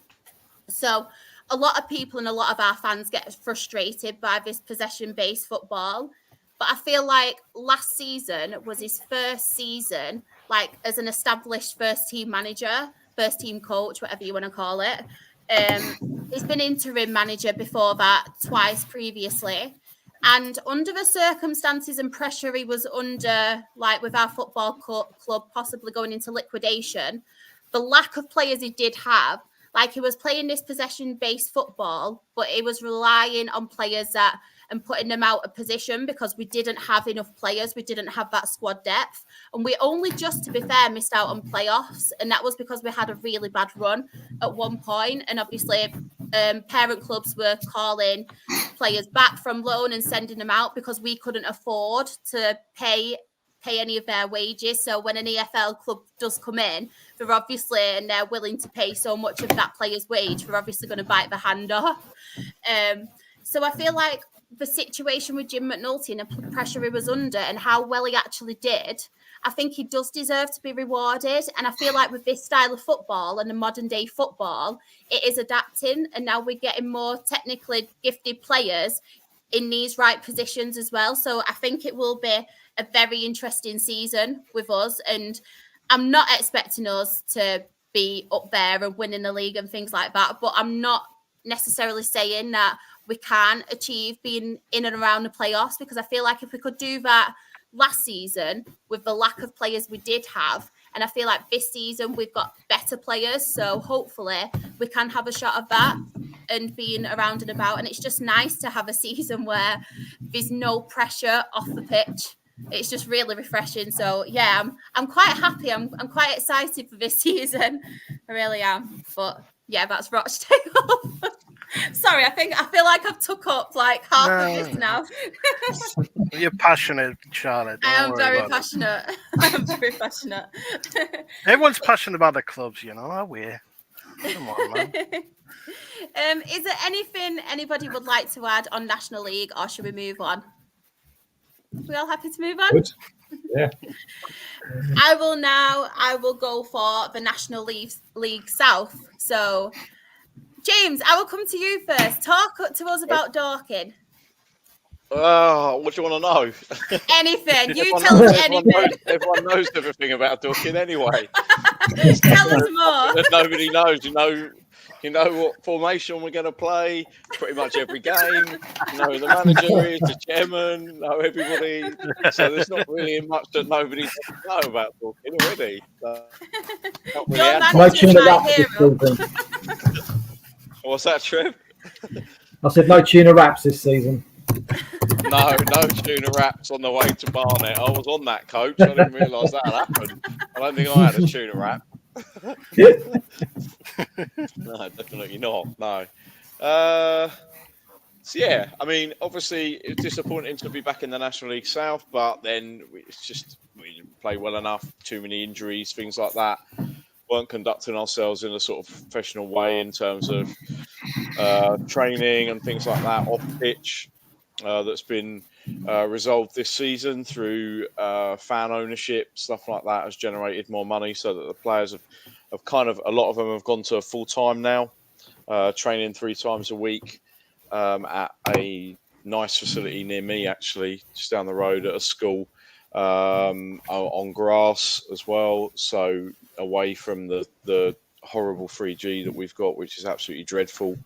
So a lot of people and a lot of our fans get frustrated by this possession-based football. But I feel like last season was his first season, like as an established first-team manager, first-team coach, whatever you want to call it. He's been interim manager before that twice previously. And under the circumstances and pressure he was under, like with our football club possibly going into liquidation, the lack of players he did have, like he was playing this possession-based football, but he was relying on players that and putting them out of position because we didn't have enough players. We didn't have that squad depth. And we only just, to be fair, missed out on playoffs. And that was because we had a really bad run at one point. And obviously, parent clubs were calling players back from loan and sending them out because we couldn't afford to pay any of their wages. So when an EFL club does come in, they're obviously, and they're willing to pay so much of that player's wage, we're obviously going to bite the hand off. So I feel like the situation with Jim McNulty and the pressure he was under and how well he actually did, I think he does deserve to be rewarded. And I feel like with this style of football and the modern day football, it is adapting. And now we're getting more technically gifted players in these right positions as well. So I think it will be a very interesting season with us. And I'm not expecting us to be up there and winning the league and things like that. But I'm not necessarily saying that we can achieve being in and around the playoffs, because I feel like if we could do that last season with the lack of players we did have, and I feel like this season we've got better players, so hopefully we can have a shot of that and being around and about. And it's just nice to have a season where there's no pressure off the pitch. It's just really refreshing. So yeah, I'm quite happy. I'm quite excited for this season. I really am. But yeah, that's Rochdale. Sorry, I feel like I've took up like half of this now. You're passionate, Charlotte. I am very passionate. I'm very passionate. Everyone's passionate about their clubs, you know, are we? Come on, man. Is there anything anybody would like to add on National League, or should we move on? We all happy to move on? Good. Yeah. I will go for the National League South. So, James, I will come to you first. Talk to us about Dorking. What do you want to know? Anything. You tell us anything. Everyone knows everything about Dorking anyway. Tell us more. Nobody knows. You know what formation we're going to play pretty much every game. You know who the manager is, the chairman, know everybody. So there's not really much that nobody doesn't know about Dorking already. No tuna wraps this season. What's that, Trev? I said no tuna wraps this season. No tuna wraps on the way to Barnet. I was on that coach. I didn't realise that had happened. I don't think I had a tuna wrap. No, definitely not. No. So yeah, I mean, obviously it's disappointing to be back in the National League South, but then it's just we didn't play well enough. Too many injuries, things like that. Weren't conducting ourselves in a sort of professional way in terms of training and things like that off pitch. That's been resolved this season through fan ownership, stuff like that has generated more money, so that the players have kind of, a lot of them have gone to full time now, training 3 times a week at a nice facility near me, actually, just down the road at a school, on grass as well, so away from the horrible 3G that we've got, which is absolutely dreadful.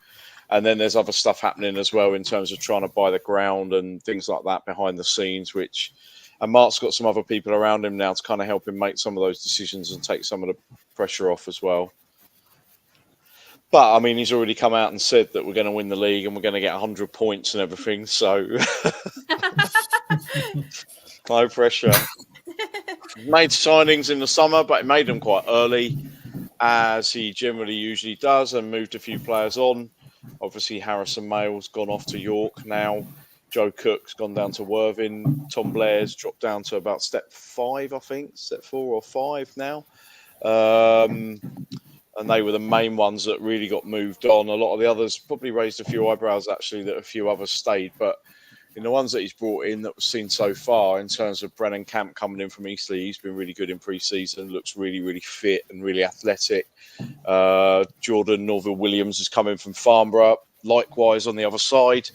And then there's other stuff happening as well in terms of trying to buy the ground and things like that behind the scenes, and Mark's got some other people around him now to kind of help him make some of those decisions and take some of the pressure off as well. But I mean, he's already come out and said that we're going to win the league and we're going to get 100 points and everything. So no pressure. Made signings in the summer, but he made them quite early, as he generally usually does, and moved a few players on. Obviously, Harrison Mayall's gone off to York now. Joe Cook's gone down to Worthing. Tom Blair's dropped down to about step 5, I think, step 4 or 5 now. And they were the main ones that really got moved on. A lot of the others probably raised a few eyebrows, actually, that a few others stayed. But in the ones that he's brought in that we've seen so far, in terms of Brennan Camp coming in from Eastleigh, he's been really good in pre-season, looks really, really fit and really athletic. Jordan Norville-Williams is coming from Farnborough, likewise on the other side.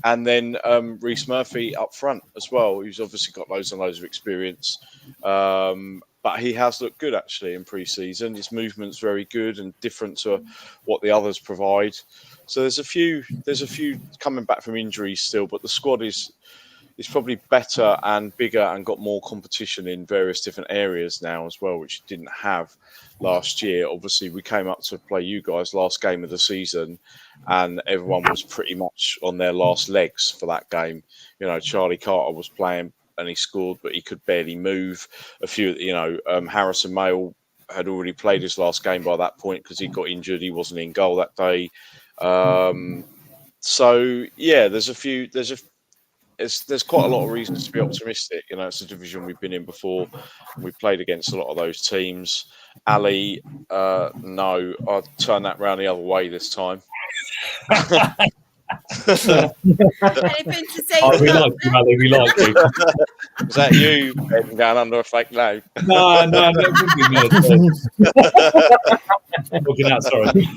And then Reece Murphy up front as well, who's obviously got loads and loads of experience. But he has looked good, actually, in pre-season. His movement's very good and different to what the others provide. So there's a few coming back from injuries still, but the squad is probably better and bigger and got more competition in various different areas now as well, which it didn't have last year. Obviously, we came up to play you guys last game of the season, and everyone was pretty much on their last legs for that game. You know, Charlie Carter was playing and he scored, but he could barely move. Harrison Mayall had already played his last game by that point because he got injured. He wasn't in goal that day. So yeah, there's quite a lot of reasons to be optimistic. You know, it's a division we've been in before. We've played against a lot of those teams. Ali, no, I'll turn that round the other way this time. Anything to say? Oh, we like you, Ali. We like you. Is that you heading down under a fake leg? No, looking out, sorry.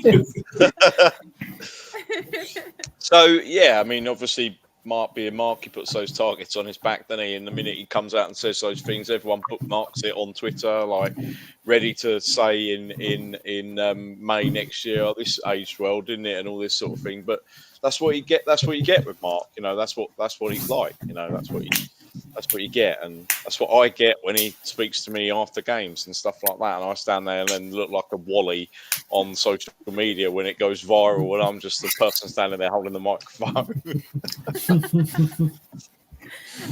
So yeah, I mean, obviously, Mark, he puts those targets on his back, doesn't he? And the minute he comes out and says those things, everyone bookmarks it on Twitter, like ready to say in May next year, oh, this aged well, didn't it, and all this sort of thing. But that's what you get. That's what you get with Mark. You know, that's what he's like. You know, that's what you get, and that's what I get when he speaks to me after games and stuff like that. And I stand there and then look like a wally on social media when it goes viral, and I'm just the person standing there holding the microphone.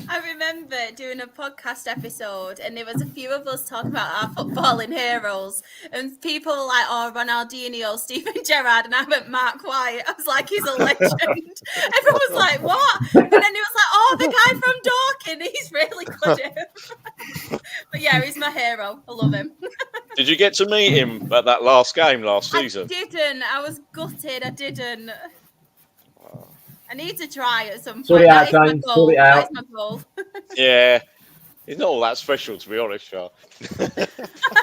I remember doing a podcast episode, and there was a few of us talking about our footballing heroes, and people were like, "Oh, Ronaldinho, Steven Gerrard," and I went, "Mark White." I was like, "He's a legend." Everyone was like, "What?" And then he was like, "Oh, the guy from Dorking, he's really good." But yeah, he's my hero. I love him. Did you get to meet him at that last game last season? I didn't. I was gutted. I didn't. I need to try at some point. Sort it out, James. Sort it out. That is my goal. Yeah. He's not all that special, to be honest, Char.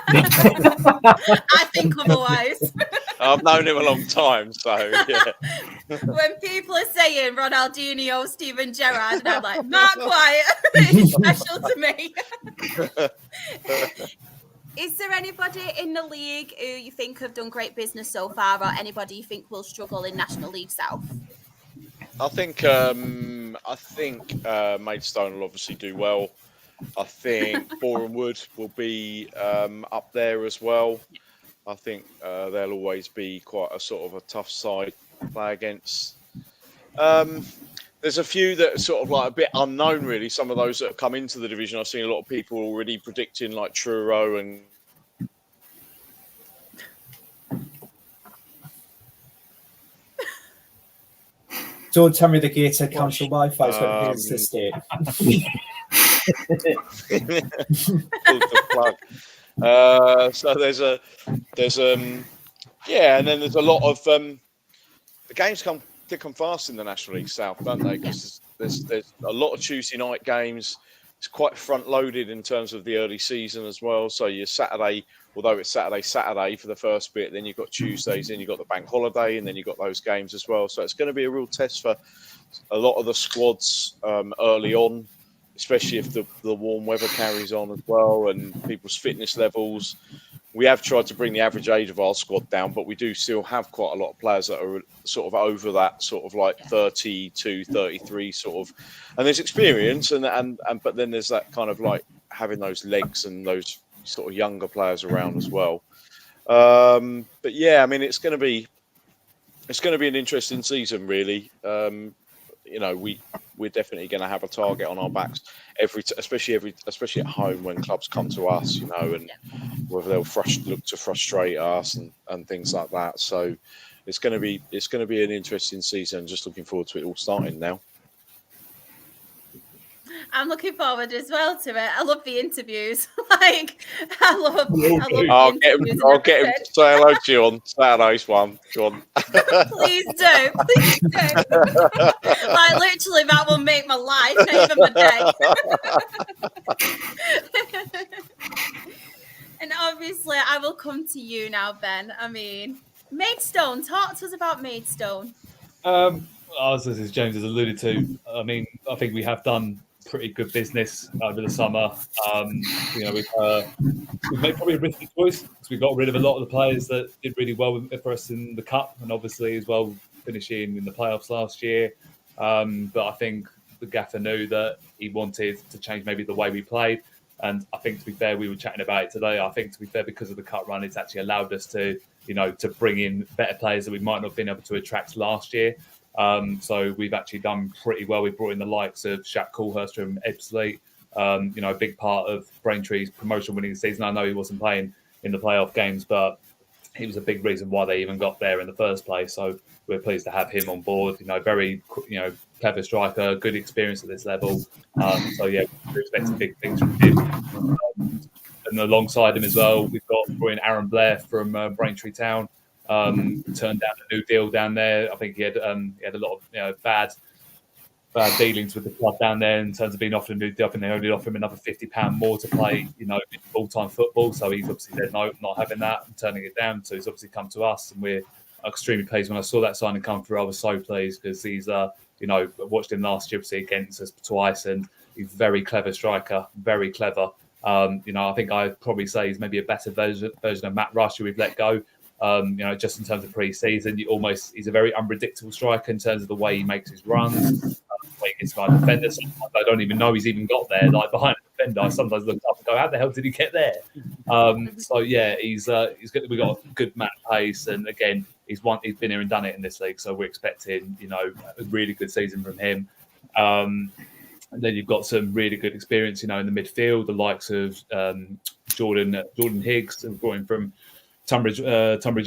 I think otherwise. I've known him a long time, so yeah. When people are saying Ronaldinho, Steven Gerrard, and I'm like, Mark White, it's special to me. Is there anybody in the league who you think have done great business so far, or anybody you think will struggle in National League South? I think Maidstone will obviously do well. I think Boreham Wood will be up there as well. I think they'll always be quite a sort of a tough side to play against. There's a few that are sort of like a bit unknown, really. Some of those that have come into the division, I've seen a lot of people already predicting, like Truro and. Don't tell me the Gateshead Council Wi-Fi is going to be this state. So there's and then there's a lot of the games come thick and fast in the National League South, don't they? Because there's a lot of Tuesday night games. It's quite front loaded in terms of the early season as well. So your Saturday, although it's Saturday for the first bit, then you've got Tuesdays, then you've got the bank holiday, and then you've got those games as well. So it's going to be a real test for a lot of the squads early on, especially if the warm weather carries on as well and people's fitness levels. We have tried to bring the average age of our squad down, but we do still have quite a lot of players that are sort of over that sort of like 32, 33 sort of, and there's experience and but then there's that kind of like having those legs and those sort of younger players around as well. But yeah, I mean, it's going to be it's going to be an interesting season, really. You know, we're definitely going to have a target on our backs especially at home when clubs come to us, you know, and whether they'll look to frustrate us and things like that. So it's going to be an interesting season. Just looking forward to it all starting now. I'm looking forward as well to it. I love the interviews. I love I'll get him to say hello to you on Saturday's one. Go on. Please do. Please do. Literally, that will make my life, not even my day. And obviously, I will come to you now, Ben. I mean, Maidstone. Talk to us about Maidstone. As James has alluded to, I mean, I think we have done pretty good business over the summer. You know, we've made probably a risky choice because we got rid of a lot of the players that did really well for us in the cup, and obviously as well finishing in the playoffs last year. But I think the gaffer knew that he wanted to change maybe the way we played. And I think, to be fair, we were chatting about it today. I think, to be fair, because of the cut run, it's actually allowed us to, you know, to bring in better players that we might not have been able to attract last year. So we've actually done pretty well. We brought in the likes of Shaq Coolhurst from Ebbsfleet, you know, a big part of Braintree's promotion winning season. I know he wasn't playing in the playoff games, but he was a big reason why they even got there in the first place. So we're pleased to have him on board. You know, very, you know, clever striker, good experience at this level. So yeah, we're expecting big things from him. And alongside him as well, we've got brought in Aaron Blair from Braintree Town. Turned down a new deal down there. I think he had a lot of, you know, bad dealings with the club down there in terms of being offered a new deal. I think they only offer him another £50 more to play, you know, full-time football. So he's obviously said no, not having that and turning it down. So he's obviously come to us, and we're extremely pleased. When I saw that signing come through, I was so pleased because he's, you know, I watched him last year against us twice, and he's a very clever striker, very clever. You know, I think I'd probably say he's maybe a better version of Matt Rush, who we've let go. You know, just in terms of pre-season, he's a very unpredictable striker in terms of the way he makes his runs, the way he gets by defenders. Sometimes I don't even know he's even got there, like behind a defender. I sometimes look up and go, how the hell did he get there? So yeah, he's good. We've got a good match pace, and again, he's been here and done it in this league. So we're expecting, you know, a really good season from him. And then you've got some really good experience, you know, in the midfield, the likes of Jordan Higgs, who brought him from Tunbridge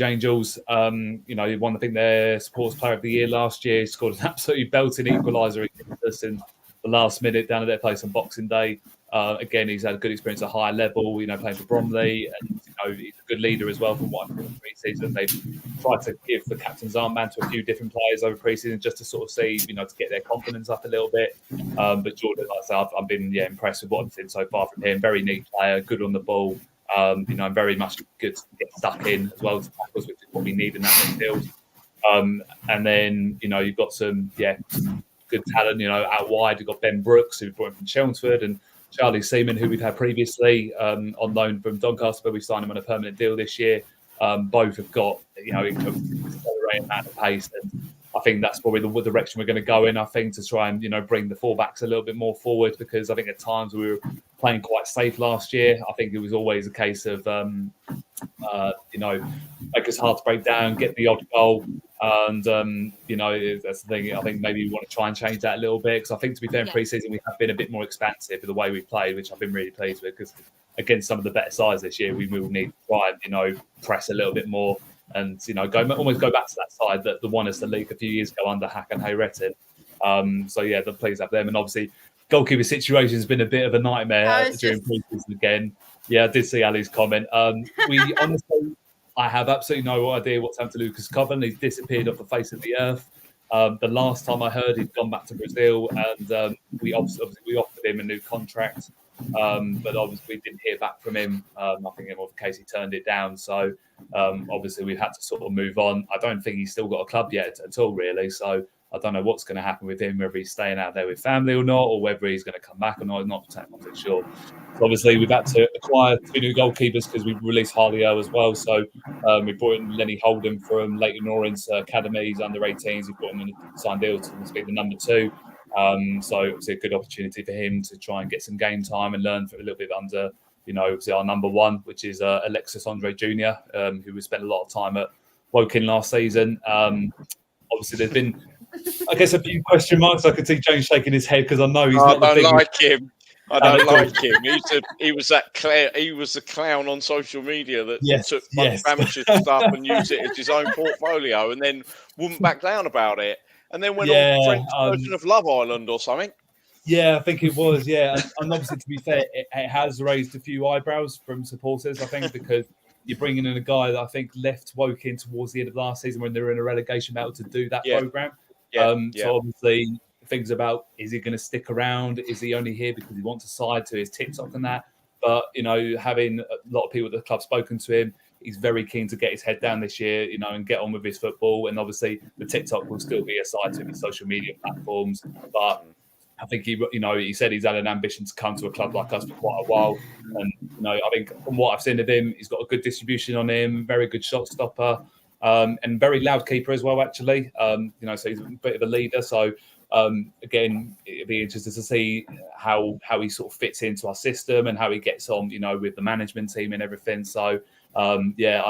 Angels. You know, he won, I think, their Supporters Player of the Year last year. He scored an absolutely belting equaliser against us in the last minute down at their place on Boxing Day. Again, he's had a good experience at a high level, you know, playing for Bromley, and, you know, he's a good leader as well from what I've seen in pre-season. They've tried to give the captain's armband to a few different players over pre-season just to sort of see, you know, to get their confidence up a little bit. But Jordan, like I said, I've been impressed with what I've seen so far from him. Very neat player, good on the ball. You know, very much good to get stuck in as well as tackles, which is what we need in that midfield. And then, you know, you've got some good talent, you know, out wide. You've got Ben Brooks, who brought him from Chelmsford, and Charlie Seaman, who we've had previously on loan from Doncaster, but we signed him on a permanent deal this year. Both have got, you know, accelerating at a pace, and I think that's probably the direction we're going to go in. I think to try and, you know, bring the fullbacks a little bit more forward, because I think at times we were playing quite safe last year. I think it was always a case of, you know, make us hard to break down, get the odd goal. And, you know, that's the thing. I think maybe we want to try and change that a little bit, because I think, to be fair, in pre-season, we have been a bit more expansive with the way we played, which I've been really pleased with, because against some of the better sides this year, we will need to try and, you know, press a little bit more and, you know, almost go back to that side that won us the league a few years ago under Hack and Hayretton. So, yeah, the pleased to have them. And obviously, goalkeeper situation has been a bit of a nightmare during pre-season again. Yeah, I did see Ali's comment. We honestly, I have absolutely no idea what's happened to Lucas Coven. He's disappeared off the face of the earth. The last time I heard, he'd gone back to Brazil, and we obviously offered him a new contract. But obviously we didn't hear back from him. I think in the case he turned it down. So obviously we've had to sort of move on. I don't think he's still got a club yet at all, really. So I don't know what's going to happen with him, whether he's staying out there with family or not, or whether he's going to come back or not. I'm not sure. So obviously we've had to acquire 2 new goalkeepers because we've released Hartlepool as well. So we brought in Lenny Holden from Leighton Orient Academy. He's under 18s. We brought him in a signed deal to be the number 2. So it's a good opportunity for him to try and get some game time and learn for a little bit under, you know, our number 1, which is Alexis Andre Jr., who we spent a lot of time at Woking last season. Obviously, there's been, I guess, a few question marks. I could see James shaking his head because I know he's not the I biggest. don't like him. I don't like him. He was the clown on social media that took amateur stuff and used it as his own portfolio, and then wouldn't back down about it, and then went on French version of Love Island or something. Yeah, I think it was. Yeah, and obviously, to be fair, it has raised a few eyebrows from supporters. I think because you're bringing in a guy that I think left Woking towards the end of last season when they were in a relegation battle to do that program. So obviously, things about, is he going to stick around? Is he only here because he wants a side to his TikTok and that? But, having a lot of people at the club spoken to him, he's very keen to get his head down this year, and get on with his football. And obviously, the TikTok will still be a side to his social media platforms. But I think he said he's had an ambition to come to a club like us for quite a while. And, I think from what I've seen of him, he's got a good distribution on him, very good shot stopper, and very loud keeper as well, actually. So he's a bit of a leader. So, again, it'd be interesting to see how he sort of fits into our system and how he gets on, with the management team and everything. So, I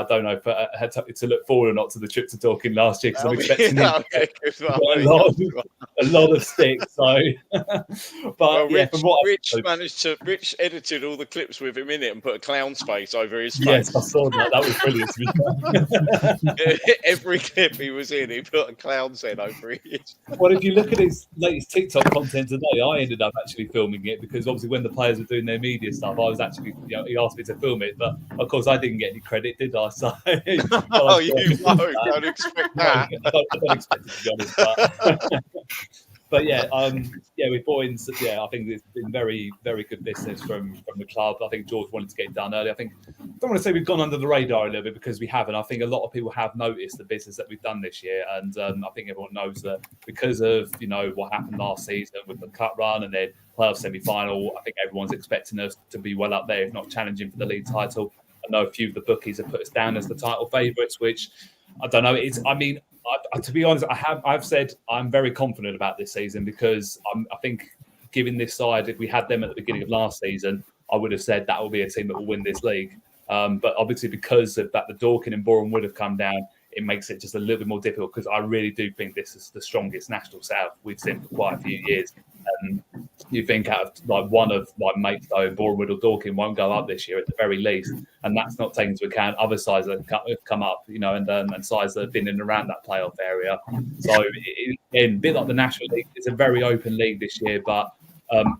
don't know if I had to look forward or not to the trip to Dorking last year because I'm expecting a lot of sticks. So, but from what Rich edited all the clips with him in it and put a clown's face over his face. Yes, I saw that. That was brilliant. Every clip he was in, he put a clown's head over it. Well, if you look at his latest TikTok content today, I ended up actually filming it because obviously when the players were doing their media stuff, I was actually, he asked me to film it, but of course I didn't get any credit, did I? So, don't expect that. I don't expect it, to be honest. But with Boynes, I think it's been very, very good business from the club. I think George wanted to get it done early. I don't want to say we've gone under the radar a little bit because we haven't. I think a lot of people have noticed the business that we've done this year, and I think everyone knows that because of what happened last season with the cut run and then playoff semi-final. I think everyone's expecting us to be well up there, if not challenging for the league title. I know a few of the bookies have put us down as the title favourites, which I don't know. To be honest, I've said I'm very confident about this season because I think, given this side, if we had them at the beginning of last season, I would have said that will be a team that will win this league. But obviously, because of that, the Dorking and Boreham would have come down. It makes it just a little bit more difficult because I really do think this is the strongest National South we've seen for quite a few years. You think out of one of Maidstone, Boreham or Dorking won't go up this year at the very least, and that's not taking into account other sides that have come up, and sides that have been in and around that playoff area. So, a bit like the National League, it's a very open league this year. But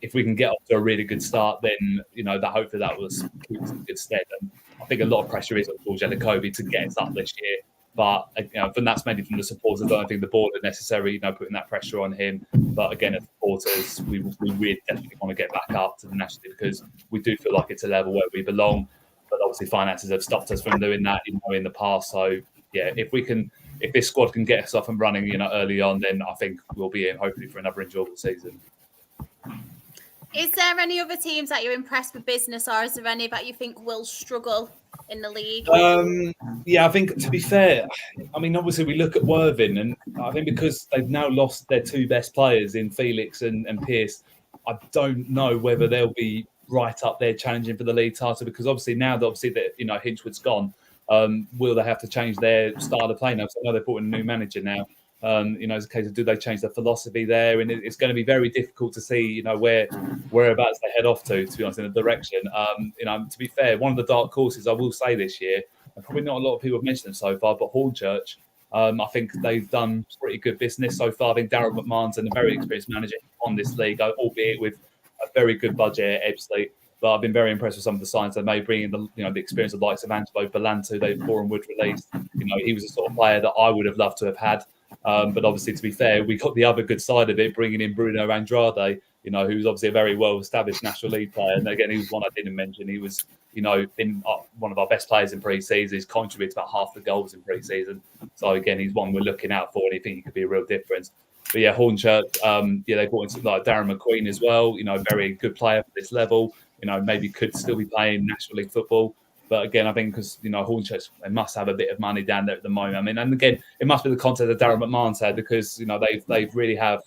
if we can get off to a really good start, then hopefully that will keep us in good stead. And I think a lot of pressure is on George Ellakobe to get us up this year. But that's mainly from the supporters. I don't think the board are necessarily, putting that pressure on him. But again, as supporters, we really definitely want to get back up to the National League because we do feel like it's a level where we belong. But obviously, finances have stopped us from doing that, in the past. So if this squad can get us off and running, early on, then I think we'll be in hopefully for another enjoyable season. Is there any other teams that you're impressed with business, or is there any that you think will struggle in the league? I think, to be fair, obviously we look at Worthing, and I think because they've now lost their two best players in Felix and Pearce, I don't know whether they'll be right up there challenging for the league title because obviously now that Hinchwood's gone, will they have to change their style of play now? So I know they've brought in a new manager now. It's a case of do they change their philosophy there, and it's going to be very difficult to see, whereabouts they head off to be honest, in a direction. To be fair, one of the dark horses I will say this year, and probably not a lot of people have mentioned them so far, but Hornchurch, I think they've done pretty good business so far. I think Darryl McMahon's a very experienced manager on this league, albeit with a very good budget at Ebbsfleet. But I've been very impressed with some of the signs they made, bringing the experience of the likes of Angelo Belantu, they've Boreham Wood released. He was the sort of player that I would have loved to have had. But obviously, to be fair, we got the other good side of it, bringing in Bruno Andrade, who's obviously a very well-established National League player. And again, he was one I didn't mention. He was, been one of our best players in pre-season. He's contributed about half the goals in pre-season. So again, he's one we're looking out for, and I think he could be a real difference. But yeah, Hornchurch, they brought in Darren McQueen as well. Very good player for this level. Maybe could still be playing National League football. But again, I think because, Hornchurch, they must have a bit of money down there at the moment. And again, it must be the content that Darren McMahon said because, they've really have,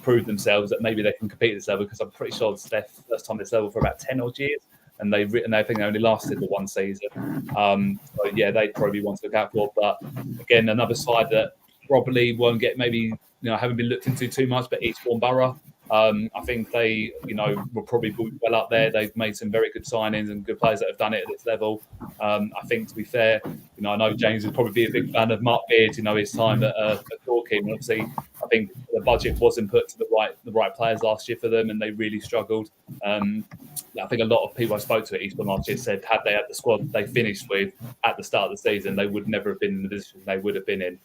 proved themselves that maybe they can compete at this level because I'm pretty sure it's their first time at this level for about 10 odd years. and they think they only lasted the one season. So yeah, they'd probably want to look out for. But again, another side that probably won't get haven't been looked into too much, but Eastbourne Borough. I think they, will probably be well up there. They've made some very good signings and good players that have done it at this level. I think, to be fair, I know James would probably be a big fan of Mark Beard. His time at Dorking. Obviously, I think the budget wasn't put to the right players last year for them, and they really struggled. I think a lot of people I spoke to at Eastbourne last year said had they had the squad they finished with at the start of the season, they would never have been in the position they would have been in.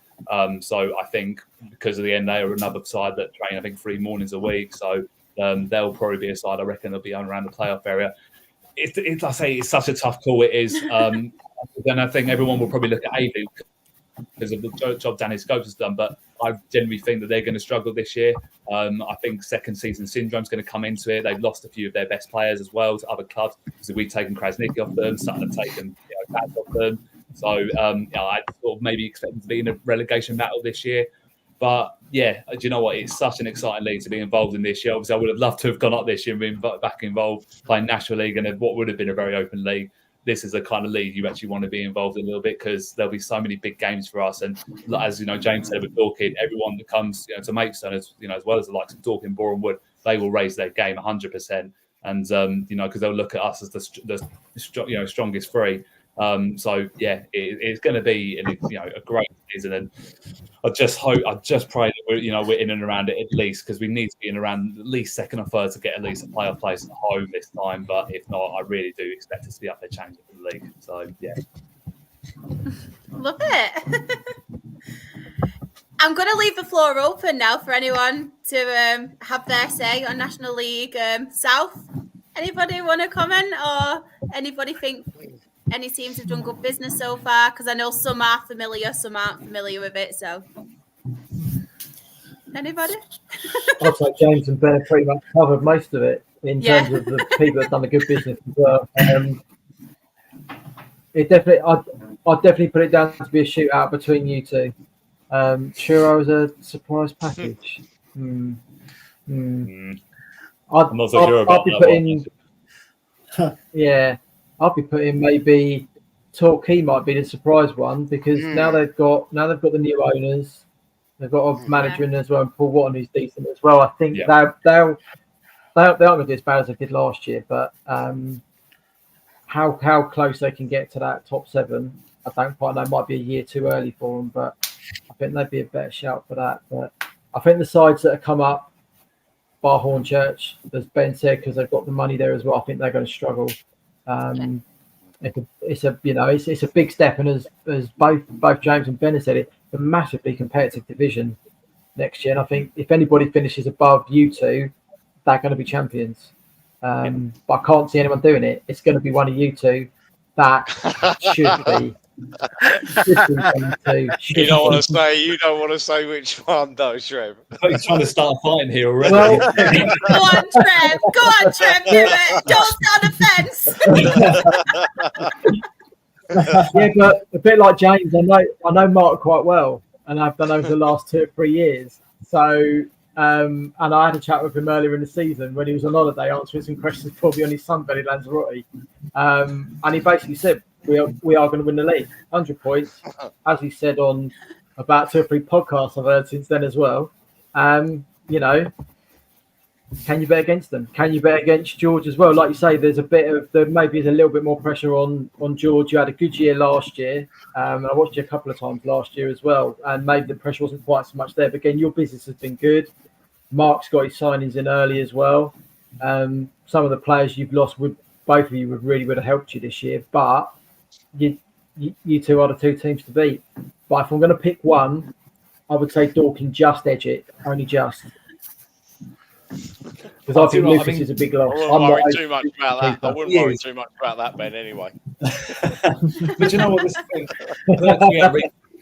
So I think because of the end, they are another side that train, I think, 3 mornings a week. So they'll probably be a side, I reckon, they'll be around the playoff area. I say it's such a tough call, it is. Then I think everyone will probably look at Avery because of the job Danny Scopes has done, but I generally think that they're going to struggle this year. I think second season syndrome is going to come into it. They've lost a few of their best players as well to other clubs. So we've taken Krasnicki off them, Sutton have taken Baz off them. So I sort of maybe expect them to be in a relegation battle this year. But yeah, do you know what? It's such an exciting league to be involved in this year. Obviously, I would have loved to have gone up this year and been back involved playing National League and what would have been a very open league. This is the kind of league you actually want to be involved in a little bit because there'll be so many big games for us. And as James said with Dorking, everyone that comes to Maidstone, as well as the likes of Dorking, Boreham Wood, they will raise their game 100%. And because they'll look at us as the strongest three. So yeah, it's going to be a great season, and I just pray that we're in and around it at least, because we need to be in around at least second or third to get at least a playoff place at home this time. But if not, I really do expect us to be up there challenging for the league. So yeah, love it. I'm going to leave the floor open now for anyone to have their say on National League South. Anybody want to comment, or anybody think any teams have done good business so far? Because I know some are familiar, some aren't familiar with it. So, anybody? I'd say James and Ben have pretty much covered most of it in terms of the people that have done the good business as well. I'd definitely put it down to be a shootout between you two. Churro's a surprise package. I'm not so sure about that. Yeah. I'll be putting maybe Torquay might be the surprise one, because now they've got the new owners, they've got a manager in as well, and Paul Watton, who's decent as well. I think they aren't going to do as bad as they did last year, but how close they can get to that top 7, I don't quite know. Might be a year too early for them, but I think they'd be a better shout for that. But I think the sides that have come up, bar Hornchurch, as Ben said, because they've got the money there as well, I think they're going to struggle. It's a big step, and as both James and Ben have said, it's a massively competitive division next year. And I think if anybody finishes above you two, they're going to be champions. But I can't see anyone doing it. It's going to be one of you two that should be. You don't want to say which one, though, Trev. He's trying to start a fight here already. Well, Go on, Trev, do it. Don't stand a fence. Yeah, but a bit like James, I know Mark quite well, and I've done over the last 2 or 3 years. So, and I had a chat with him earlier in the season when he was on holiday answering some questions probably on his son, Benny Lanzarote. And he basically said, we are going to win the league, 100 points, as he said on about 2 or 3 podcasts I've heard since then as well. Can you bet against them? Can you bet against George as well? Like you say, there's maybe a little bit more pressure on George. You had a good year last year, and I watched you a couple of times last year as well, and maybe the pressure wasn't quite so much there. But again, your business has been good. Mark's got his signings in early as well. Some of the players you've lost, both of you would have helped you this year, but you two are the 2 teams to beat. But if I'm going to pick one, I would say Dorking just edge it, only just. Because I think Lucas is a big loss. I wouldn't worry too much about that. I wouldn't worry too much about that, Ben, anyway. But you know what? This thing,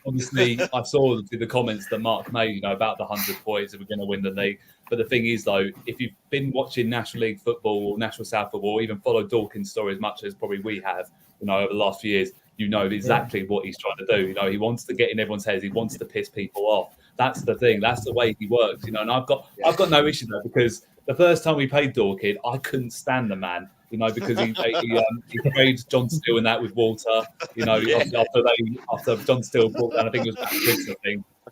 obviously, I saw the comments that Mark made, about the 100 points if we're going to win the league. But the thing is, though, if you've been watching National League football or National South football, or even followed Dorking's story as much as probably we have, over the last few years, exactly what he's trying to do. He wants to get in everyone's heads. He wants to piss people off. That's the thing. That's the way he works. And I've got no issue though, because the first time we played Dorking, I couldn't stand the man, because he played John Steele in that with Walter. After John Steele brought down, I think it was Matt Briggs,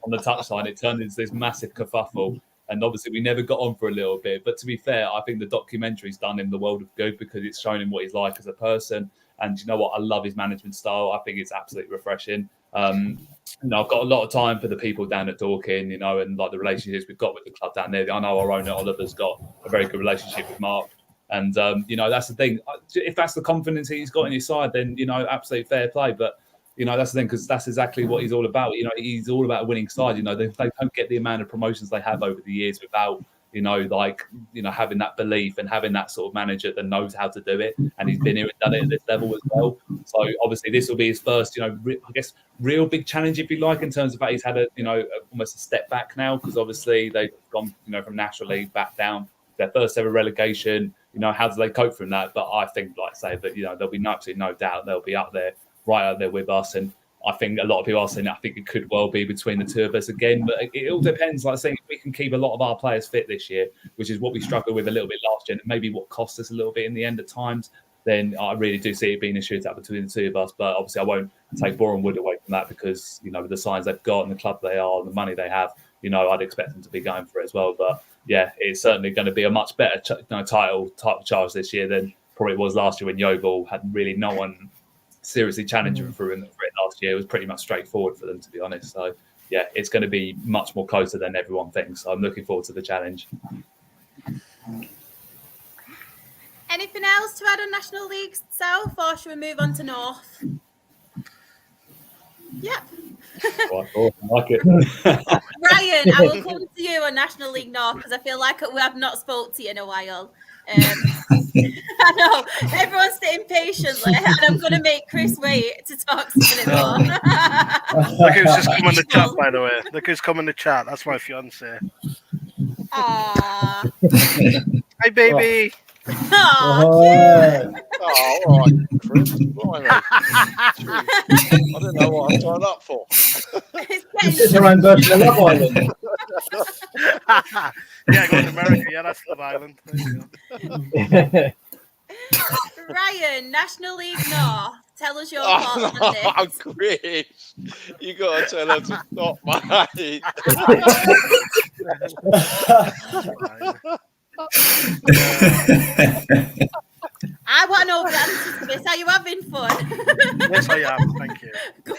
on the touchline, it turned into this massive kerfuffle. And obviously, we never got on for a little bit. But to be fair, I think the documentary's done him the world of good because it's shown him what he's like as a person. And you know what? I love his management style. I think it's absolutely refreshing. I've got a lot of time for the people down at Dorking, and like the relationships we've got with the club down there. I know our owner Oliver's got a very good relationship with Mark. And, that's the thing. If that's the confidence he's got in his side, then, absolute fair play. But, that's the thing, because that's exactly what he's all about. He's all about a winning side. They don't get the amount of promotions they have over the years without, having that belief and having that sort of manager that knows how to do it. And he's been here and done it at this level as well. So obviously this will be his first, real big challenge, if you like, in terms of that he's had almost a step back now, because obviously they've gone, from National League back down, their first ever relegation. How do they cope from that? But I think, like I say, that there'll be absolutely no doubt they'll be up there, right up there with us. And I think a lot of people are saying I think it could well be between the two of us again. But it all depends. Like I say, if we can keep a lot of our players fit this year, which is what we struggled with a little bit last year, and maybe what cost us a little bit in the end at times, then I really do see it being a shootout between the two of us. But obviously, I won't take Boreham Wood away from that because, with the signs they've got and the club they are and the money they have, I'd expect them to be going for it as well. But yeah, it's certainly going to be a much better title charge this year than probably it was last year when Yeovil had really no one seriously challenging for it last year. It was pretty much straightforward for them, to be honest. So yeah, it's going to be much more closer than everyone thinks. So I'm looking forward to the challenge. Anything else to add on National League South, or should we move on to North? Yep. I like it. Ryan, I will come to you on National League North because I feel like we have not spoke to you in a while. I know everyone's sitting patiently, and I'm going to make Chris wait to talk to me more. Look who's just come in the chat, by the way. Look who's come in the chat. That's my fiance. Aww. Hi, baby. Aww, cute. Oh, all right, Chris. Blimey. I don't know what I signed up for. It's your own version of Love Island. Yeah, going to America. Yeah, that's Love Island. Ryan, National League North. Tell us your thoughts on this. Oh, Chris, you got to tell her to stop, mate. I want to know the answers to this. Are you having fun? Yes, I am. Thank you. Good.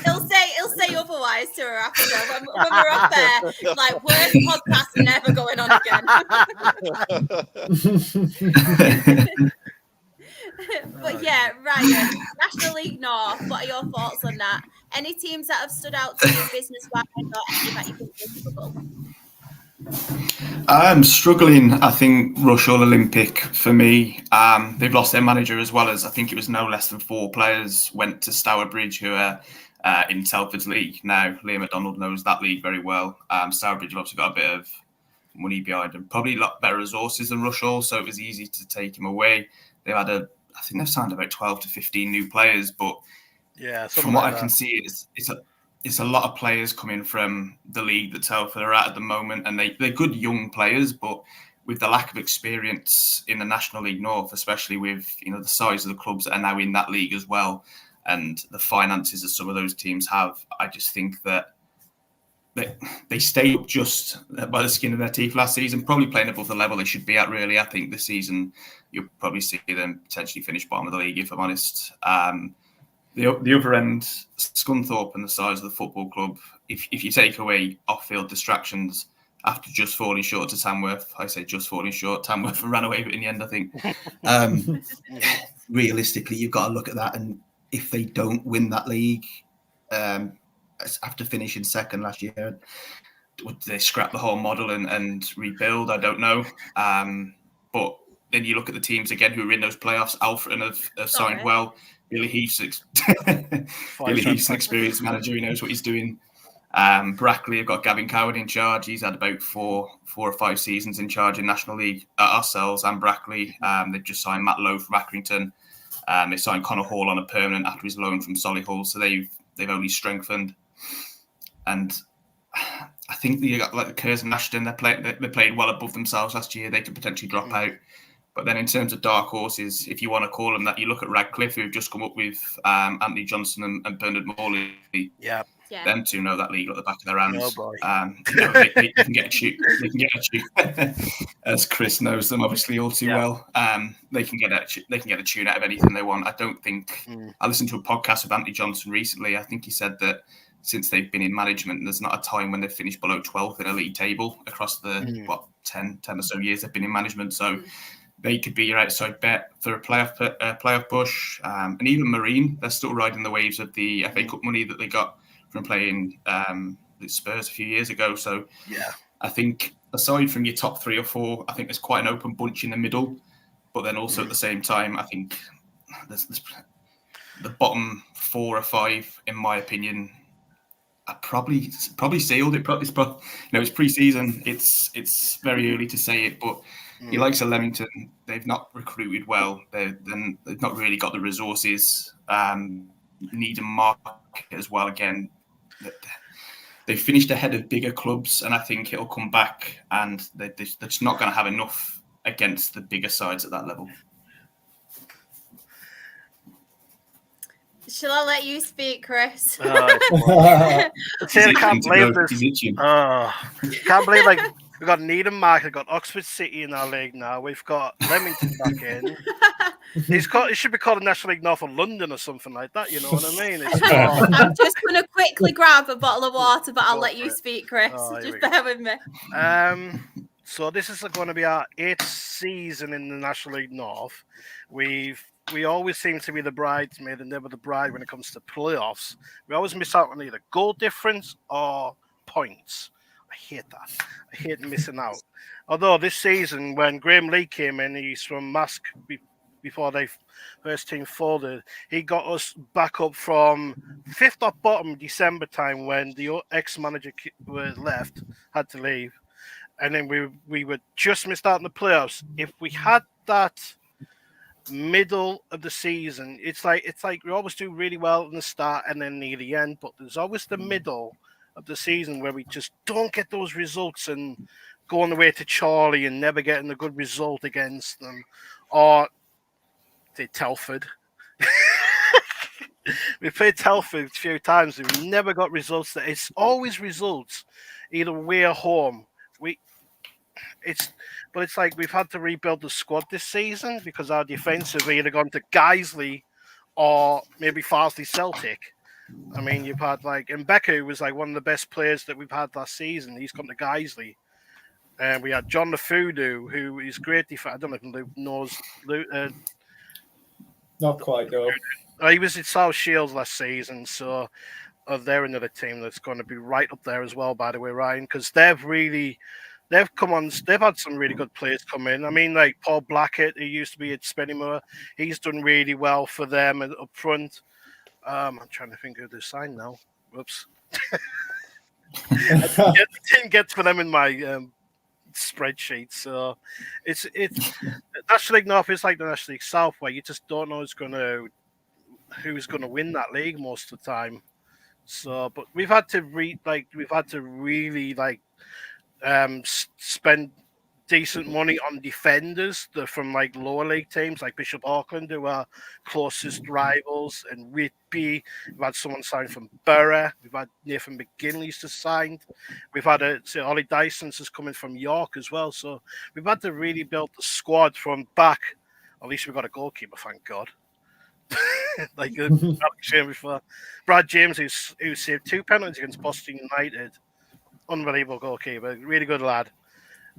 he'll say otherwise to her after when we're up there. Like, worst podcast never going on again. But yeah, Ryan, National League North. What are your thoughts on that? Any teams that have stood out to you business-wise, or any that you think will struggle? I'm struggling. I think Rochdale Olympic for me. They've lost their manager as well as I think it was no less than 4 players went to Stourbridge who are in Telford's league now. Liam McDonald knows that league very well. Stourbridge have obviously got a bit of money behind them, probably a lot better resources than Rochdale, so it was easy to take him away. They've had I think they've signed about 12 to 15 new players, but yeah, from what I can see, it's a lot of players coming from the league that Telford are at the moment, and they're good young players, but with the lack of experience in the National League North, especially with the size of the clubs that are now in that league as well, and the finances that some of those teams have, I just think that they stayed up just by the skin of their teeth last season, probably playing above the level they should be at, really. I think this season you'll probably see them potentially finish bottom of the league, if I'm honest. The other end, Scunthorpe and the size of the football club, if you take away off-field distractions after just falling short to Tamworth, I say just falling short, Tamworth ran away with it in the end, I think. Realistically, you've got to look at that, and if they don't win that league, after finishing second last year, would they scrap the whole model and rebuild? I don't know. But then you look at the teams again who are in those playoffs. Alfred have signed well. Billy Heath's an experienced manager. He knows what he's doing. Brackley have got Gavin Coward in charge. He's had about four or 5 seasons in charge in National League. Ourselves and Brackley. They've just signed Matt Lowe from Accrington. They signed Connor Hall on a permanent after his loan from Solihull. So they've only strengthened. And I think you got like the Kerrs and Ashton. They played well above themselves last year. They could potentially drop out. But then in terms of dark horses, if you want to call them that, you look at Radcliffe, who've just come up with Anthony Johnson and Bernard Morley. Yeah. Them two know that league at the back of their hands. Oh boy. They can get a tune. They can get a tune, as Chris knows them obviously all too well. They can get a tune out of anything they want. I don't think. I listened to a podcast with Anthony Johnson recently. I think he said that since they've been in management, there's not a time when they've finished below 12th in a league table across the 10 or so years they've been in management. So they could be your outside bet for a playoff push. And even Marine, they're still riding the waves of the FA Cup money that they got from playing the Spurs a few years ago. So I think aside from your top 3 or 4, I think there's quite an open bunch in the middle. But then also at the same time, I think there's the bottom 4 or 5, in my opinion, are probably sealed. It's pre-season. It's very early to say it, but he likes a Leamington. They've not recruited well. They've not really got the resources. Needham market as well. Again, they finished ahead of bigger clubs, and I think it'll come back. And they're just not going to have enough against the bigger sides at that level. Shall I let you speak, Chris? I can't believe this. Can't believe we've got Needham Market, we've got Oxford City in our league now. We've got Leamington back in. It should be called the National League North of London or something like that. You know what I mean? I'm just going to quickly grab a bottle of water, but I'll let you speak, Chris. Just bear with me. So this is going to be our 8th season in the National League North. We always seem to be the bridesmaid and never the bride when it comes to playoffs. We always miss out on either goal difference or points. I hate that. I hate missing out. Although this season, when Graham Lee came in, he's from Mask before they first team folded. He got us back up from 5th off bottom December time when the ex-manager was left, had to leave. And then we were just missed out in the playoffs. If we had that middle of the season, it's like we always do really well in the start and then near the end, but there's always the middle of the season where we just don't get those results and go on the way to Charlie and never getting a good result against them, or Telford. We played Telford a few times. We've never got results. It's always results, either away or home. But it's like we've had to rebuild the squad this season because our defence have either gone to Guiseley or maybe Farsley Celtic. I mean, you've had Mbeka, who was one of the best players that we've had last season. He's gone to Guiseley. And we had John Lafudu, who is great defence. I don't know if Luke knows. Not quite, no. He was at South Shields last season, so they're another team that's going to be right up there as well, by the way, Ryan, because they've had some really good players come in. I mean, like Paul Blackett, who used to be at Spennymoor, he's done really well for them up front. I'm trying to think who they signed now. Whoops. I didn't get to them in my spreadsheet. So it's National League North is like the National League South, where you just don't know who's going to win that league most of the time. So, but we've had to really spend decent money on defenders from lower league teams like Bishop Auckland, who are closest rivals, and Whitby. We've had someone signed from Borough. We've had Nathan McGinley's just signed. We've had Ollie Dyson's is coming from York as well. So we've had to really build the squad from back. At least we've got a goalkeeper, thank God. Before. Brad James, who saved 2 penalties against Boston United. Unbelievable goalkeeper, really good lad.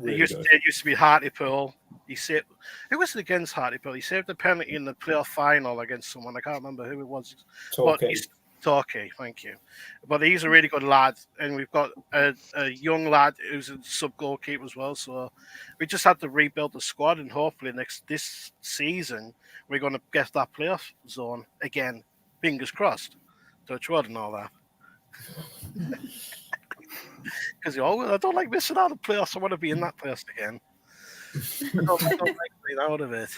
It used to be Hartlepool. Who was it against Hartlepool? He saved a penalty in the playoff final against someone. I can't remember who it was. Torquay, thank you. But he's a really good lad, and we've got a young lad who's a sub goalkeeper as well. So we just had to rebuild the squad, and hopefully this season we're going to get that playoff zone again. Fingers crossed. Touch wood and all that. Because I don't like missing out on playoffs. I want to be in that playoffs again. I don't like being out of it.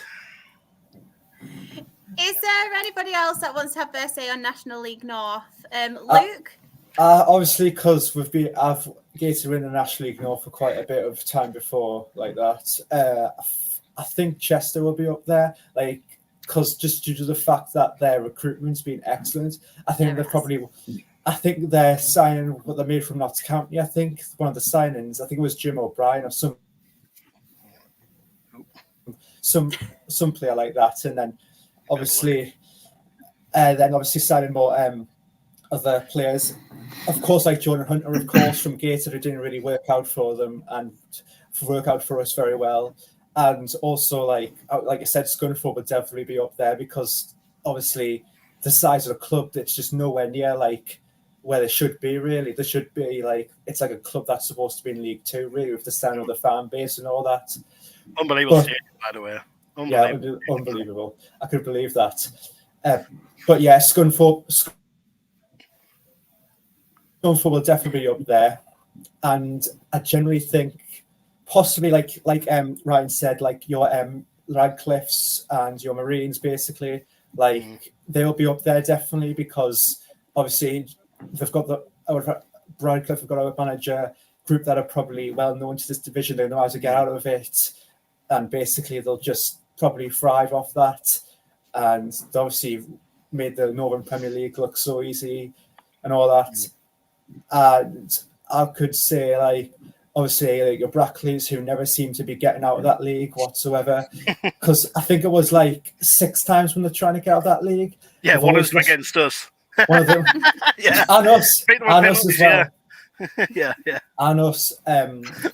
Is there anybody else that wants to have their say on National League North? Luke? Obviously, because I've Gateshead in the National League North for quite a bit of time before, like that. I think Chester will be up there, like, because just due to the fact that their recruitment's been excellent. I think they're signing what they made from Notts County. I think one of the signings, I think it was Jim O'Brien or some player like that, and then obviously signing more other players. Of course, like Jordan Hunter, of course, from Gateshead, who didn't really work out for them and work out for us very well. And also, like I said, Scunthorpe would definitely be up there because obviously the size of the club, it's just nowhere near like where they should be. Really, they should be like it's like a club that's supposed to be in League Two, really, with the sound of the fan base and all that. Unbelievable stadium, by the way. Yeah, unbelievable. I could believe that. But yeah, Scunthorpe will definitely be up there, and I generally think possibly like Ryan said, like your Radcliffes and your Marines, basically, like they'll be up there definitely because obviously they've got Radcliffe have got a manager group that are probably well known to this division. They know how to get out of it, and basically they'll just probably thrive off that. And they obviously made the Northern Premier League look so easy and all that. And I could say, like, obviously, like your Brackleys, who never seem to be getting out of that league whatsoever, because I think it was like 6 times when they're trying to get out of that league. Yeah, one of them against us. One of them, yeah, and us as well. Yeah. And us,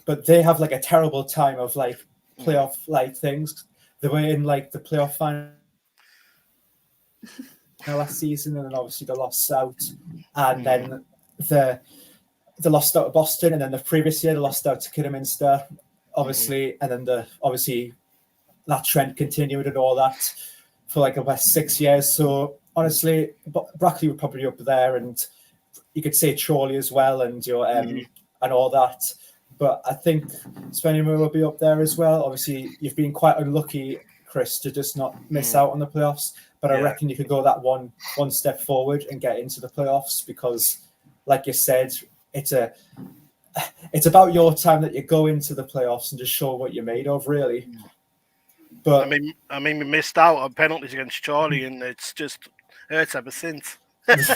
but they have like a terrible time of like playoff like things. They were in like the playoff final last season, and then obviously they lost out, and then they lost out to Boston, and then the previous year they lost out to Kidderminster, obviously, and then that trend continued and all that for like about 6 years. So honestly, Brackley would probably be up there, and you could say Chorley as well, and your and all that. But I think Spennymoor will be up there as well. Obviously, you've been quite unlucky, Chris, to just not miss out on the playoffs. But I reckon you could go that one step forward and get into the playoffs because, like you said, it's about your time that you go into the playoffs and just show what you're made of, really. But I mean, we missed out on penalties against Charlie, and it's just hurts ever since. Can't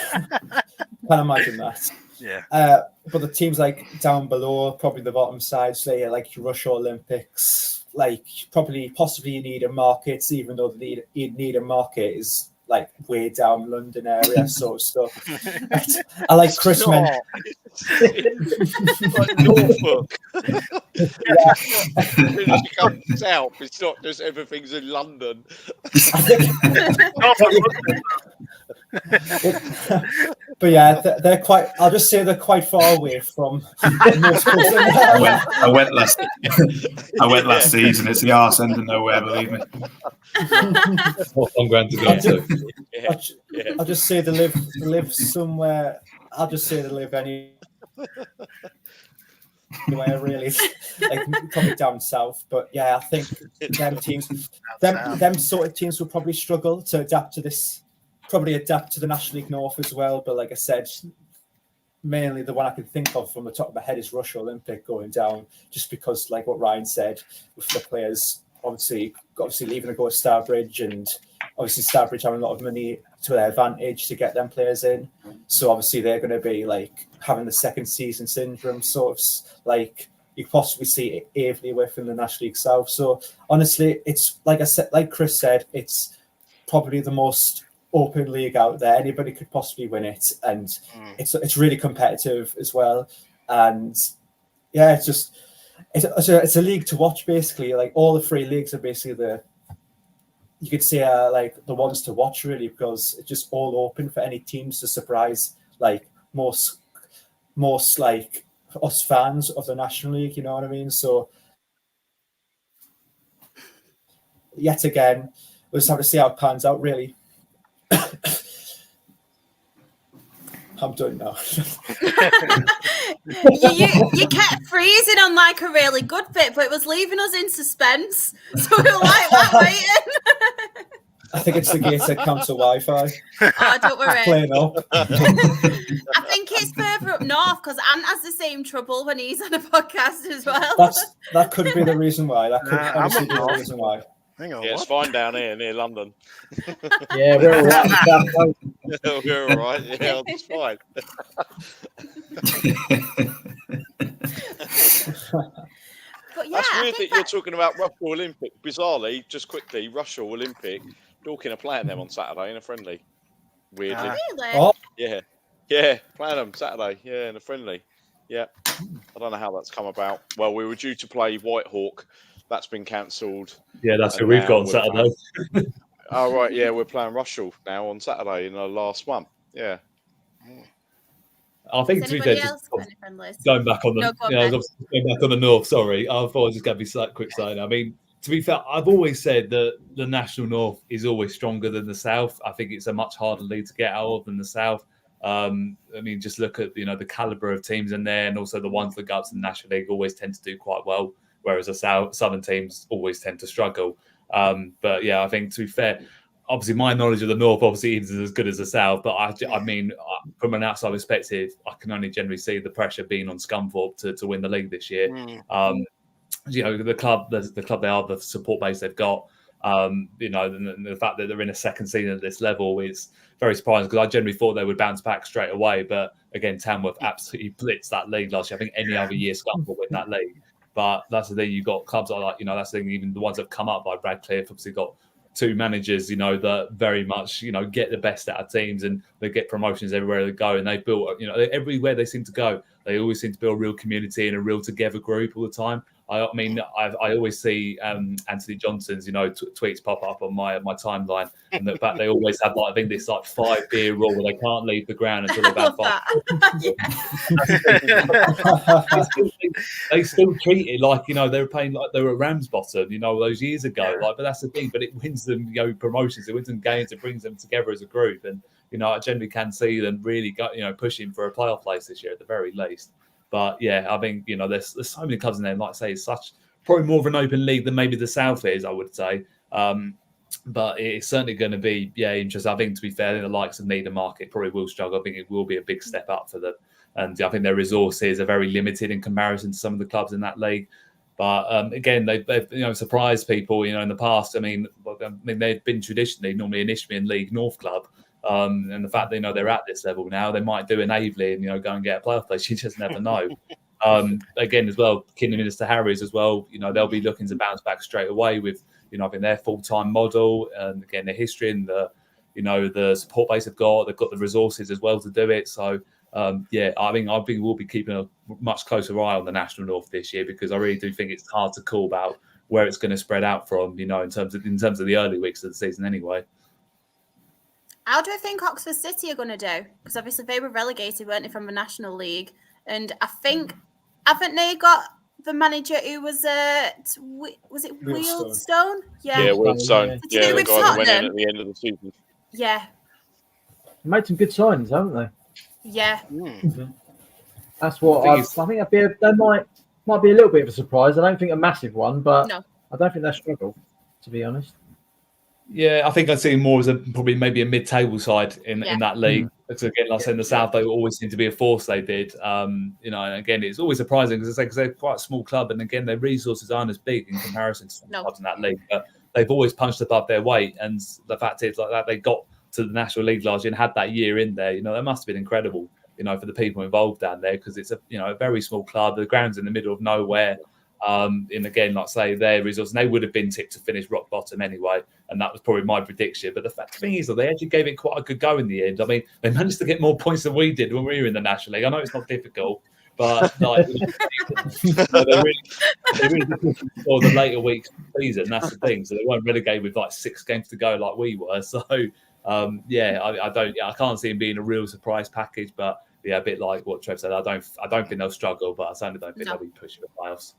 imagine that. Yeah. But the teams like down below, probably the bottom side, say like Rush Olympics, like possibly you need a market, even though you'd need a market is like way down London area sort of stuff. I like Chris mentioned. Like Norfolk. Yeah. As you come south, it's not just everything's in London. But yeah, they're quite. I'll just say they're quite far away from. I went last season. It's the arse end of nowhere, believe me. I'm going to go to. I'll just say they live somewhere. I'll just say they live anywhere really, like probably down south. But yeah, I think them sort of teams will probably struggle to adapt to this. Probably adapt to the National League North as well, but like I said, mainly the one I can think of from the top of my head is Rush Olympic going down, just because, like what Ryan said, with the players obviously leaving to go to Starbridge, and obviously Starbridge having a lot of money to their advantage to get them players in. So obviously they're going to be like having the second season syndrome, sort of like you possibly see Evelyn with in the National League South. So honestly, it's like I said, like Chris said, it's probably the most open league out there. Anybody could possibly win it, and it's really competitive as well. And yeah, it's a league to watch basically. Like all the 3 leagues are basically you could say like the ones to watch really, because it's just all open for any teams to surprise like most like us fans of the National League. You know what I mean? So yet again, we'll just have to see how it pans out really. I'm done now. you kept freezing on like a really good bit, but it was leaving us in suspense. So we were like that I think it's the Gateshead Council Wi-Fi Oh, don't worry. playing up. I think it's further up north because Ant has the same trouble when he's on a podcast as well. That could be the reason why. That could I'm honestly up be the north. reason why. Hang on. Yeah, it's What? fine down here near London. Yeah, we're all right. We're all right. Yeah, it's fine. But yeah, That's I weird think that you're talking about Rochdale Olympic. Bizarrely, just quickly, Rochdale Olympic. Dorking are playing them on Saturday in a friendly. Weirdly. really. Oh, Yeah, playing them Saturday. Yeah, in a friendly. Yeah. I don't know how that's come about. Well, we were due to play Whitehawk. That's been cancelled. Yeah, that's who And we've now got on we're Saturday. Oh, right. Yeah, we're playing Rochdale now on Saturday in the last one. Yeah. I think Has to be fair, anybody just else got any friendlies? going back on the No, go on, I was Ben. obviously going back on the north. Sorry, I thought I was just going to be a quick saying. I mean, to be fair, I've always said that the National North is always stronger than the South. I think it's a much harder league to get out of than the South. I mean, just look at the caliber of teams in there, and also the ones that go up to the National League always tend to do quite well, whereas the Southern teams always tend to struggle. But yeah, I think to be fair, obviously my knowledge of the North obviously isn't as good as the South. But I mean, from an outside perspective, I can only generally see the pressure being on Scunthorpe to win the league this year. The club they are, the support base they've got. And the fact that they're in a second season at this level is very surprising because I generally thought they would bounce back straight away. But again, Tamworth absolutely blitzed that league last year. I think any other year Scunthorpe will win that league. But that's the thing, you've got clubs like, that's the thing, even the ones that have come up like Radcliffe, obviously got two managers, that very much, get the best out of teams and they get promotions everywhere they go. And they built, everywhere they seem to go, they always seem to build a real community and a real together group all the time. I mean, I always see Anthony Johnson's, tweets pop up on my timeline, and the fact they always have I think this 5 beer rule where they can't leave the ground until they're about 5. They still treat it like they were playing like they were at Ramsbottom, those years ago. But that's the thing. But it wins them, promotions. It wins them games. It brings them together as a group. And I generally can see them really pushing for a playoff place this year at the very least. But yeah, I think there's so many clubs in there. Like I say, it's probably more of an open league than maybe the South is, I would say. But it's certainly going to be interesting. I think to be fair, the likes of Needham Market probably will struggle. I think it will be a big step up for them, and I think their resources are very limited in comparison to some of the clubs in that league. But again, they've surprised people. In the past, I mean, they've been traditionally normally an Isthmian League North club. And the fact that they're at this level now, they might do an Aveley and go and get a playoff place. You just never know. Again, as well, Kidderminster Harriers as well. They'll be looking to bounce back straight away with I think their full-time model and again the history and the support base they've got. They've got the resources as well to do it. So I think we'll be keeping a much closer eye on the National North this year because I really do think it's hard to call about where it's going to spread out from. In terms of the early weeks of the season anyway. How do I think Oxford City are going to do? Because obviously they were relegated, weren't they, from the National League? And I think, haven't they got the manager who was at, was it Wealdstone? Yeah, Wealdstone. Yeah, the with guy that went in Tottenham? at the end of the season. Yeah. They made some good signings, haven't they? Yeah. That's what I think. They might be a little bit of a surprise. I don't think a massive one, but No. I don't think they struggle, to be honest. Yeah, I think I'd see more as probably maybe a mid-table side in that league. Because again, like I said, in the South, they always seem to be a force. They did, and again, it's always surprising because they're quite a small club, and again, their resources aren't as big in comparison to some clubs in that league. But they've always punched above their weight, and the fact is, like that, they got to the National League last year and had that year in there. That must have been incredible, for the people involved down there because it's a very small club. The ground's in the middle of nowhere. And again, like I say, their resources, they would have been tipped to finish rock bottom anyway, and that was probably my prediction. But the thing is, they actually gave it quite a good go in the end. I mean, they managed to get more points than we did when we were in the National League. I know it's not difficult, but they really for the later weeks of the season. That's the thing. So they weren't relegated with 6 games to go like we were. So I can't see them being a real surprise package. But a bit like what Trev said, I don't think they'll struggle, but I certainly don't think they'll be pushing the playoffs.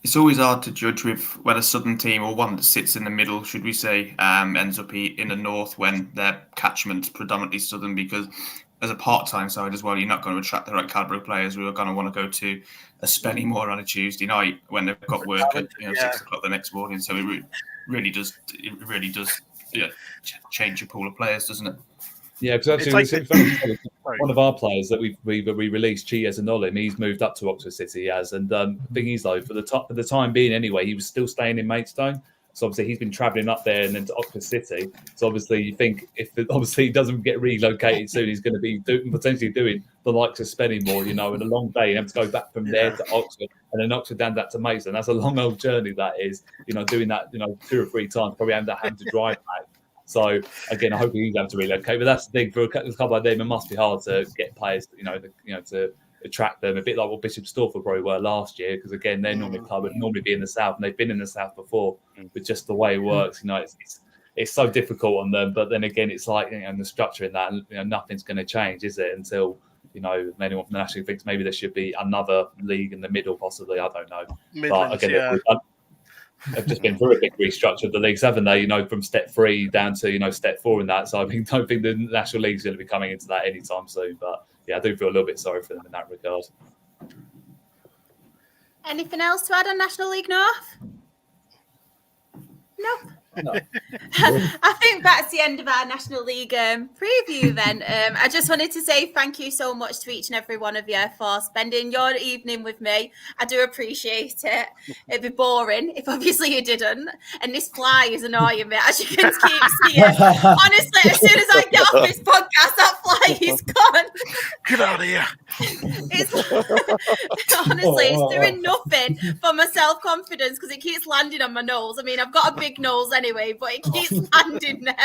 It's always hard to judge with when a Southern team or one that sits in the middle, should we say, ends up in the north when their catchment's predominantly Southern, because as a part-time side as well, you're not going to attract the right calibre of players who are going to want to go to a Spennymoor on a Tuesday night when they've got work at 6 o'clock the next morning. So really does change your pool of players, doesn't it? Yeah, because actually, one of our players that we released, Chiez and Olim, he's moved up to Oxford City. He has, and the thing is though, for the time being anyway, he was still staying in Maidstone. So obviously he's been travelling up there and then to Oxford City. So obviously you think if he doesn't get relocated soon, he's going to be potentially doing the likes of Spennymoor, in a long day, and have to go back from there to Oxford and then Oxford down that to Maidstone. That's a long old journey. That is, doing that, 2 or 3 times, probably having to drive back. So again, I hope he's able to relocate. But that's the thing for a couple of them. It must be hard to get players, to attract them. A bit like what Bishop Stortford probably were last year, because again, they're normally a club would normally be in the south, and they've been in the south before. But just the way it works, it's so difficult on them. But then again, it's like the structure in that, nothing's going to change, is it? Until anyone from the National League thinks maybe there should be another league in the middle, possibly. I don't know. Midlands, but again, they've just been through a big restructure of the leagues, haven't they? From step 3 down to step 4 in that. So I don't think the National League's going to be coming into that anytime soon. But yeah, I do feel a little bit sorry for them in that regard. Anything else to add on National League North? No. I think that's the end of our National League preview then. I just wanted to say thank you so much to each and every one of you for spending your evening with me. I do appreciate it. It'd be boring if obviously you didn't. And this fly is annoying me, as you can keep seeing. Honestly, as soon as I get off this podcast, that fly is gone. Get out of here. It's doing nothing for my self-confidence because it keeps landing on my nose. I mean, I've got a big nose anyway, but it keeps landing there.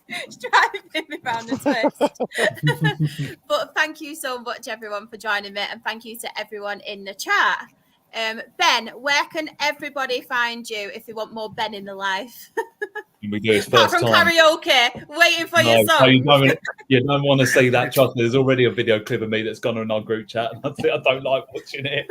It's driving me round the twist. But thank you so much, everyone, for joining me, and thank you to everyone in the chat. Ben, where can everybody find you if they want more Ben in their life? We do his first from time. Karaoke, waiting for your song. You don't want to see that. Trust me, there's already a video clip of me that's gone on our group chat. I don't like watching it.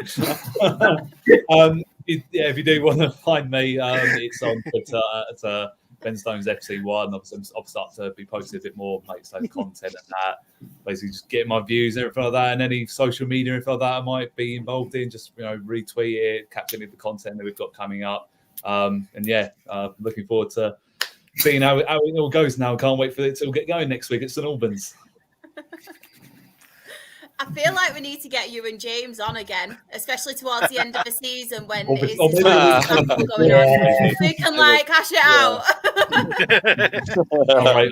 If you do want to find me, it's on Twitter at Ben Stones FC1. I'll start to be posting a bit more Maidstone content and that. Basically, just getting my views and everything like that, and any social media and everything like that I might be involved in. Just retweet it, capture the content that we've got coming up. Looking forward to seeing how it all goes now. Can't wait for it to get going next week at St Albans. I feel like we need to get you and James on again, especially towards the end of the season when going on. We can hash it out. All right,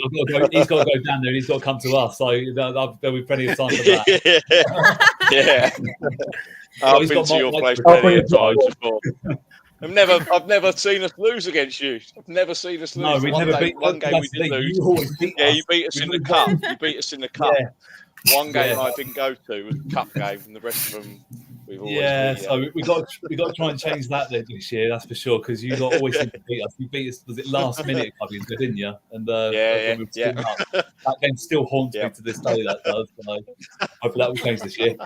he's got to go down there and he's got to come to us. So there'll be plenty of time for that. Yeah. I've been to your place plenty of times before. I've never seen us lose against you. I've never seen us lose. No, we've never beat. One game we did lose. You beat us in the cup. You beat us in the cup. Yeah. One game I didn't go to was the cup game, and the rest of them we've always beat. So we got to try and change that this year. That's for sure, because you always seem to beat us. You beat us. Was it last minute, didn't you? And that game still haunts me to this day. That does. So hopefully that will change this year.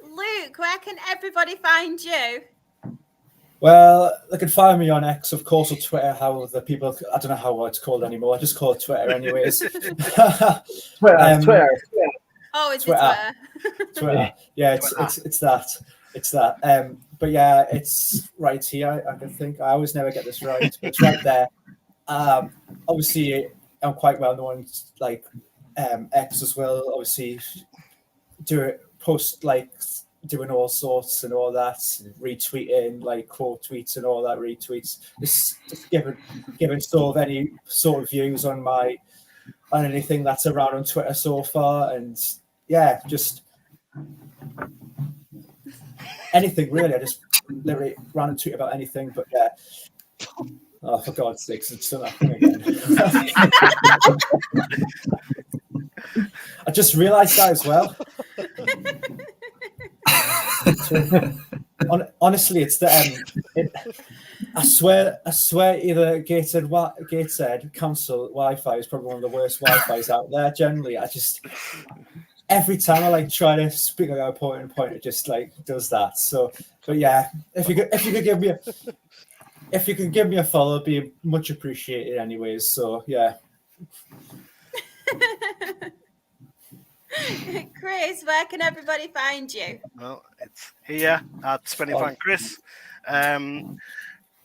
Luke, where can everybody find you? Well, they can find me on X, of course, or Twitter. How the people, I don't know how it's called anymore. I just call it Twitter anyways. Twitter. Oh, it's Twitter. Twitter. Yeah, it's that. But yeah, it's right here. I think I always never get this right, but it's right there. Obviously, I'm quite well known like X as well. Obviously, post doing all sorts and all that, retweeting like quote tweets and all that retweets. Just giving sort of any sort of views on anything that's around on Twitter so far, and yeah, just anything really. I just literally random tweet about anything, but yeah. Oh, for God's sakes, it's still that thing again. I just realised that as well. Honestly, it's the I swear either Gateshead Council Wi-Fi is probably one of the worst Wi-Fi's out there generally. Every time I try to speak about a point, it just does that. So, but yeah, if you could give me a follow, it'd be much appreciated anyways. So yeah. Chris, where can everybody find you? Well, it's here at SpennyFan Chris.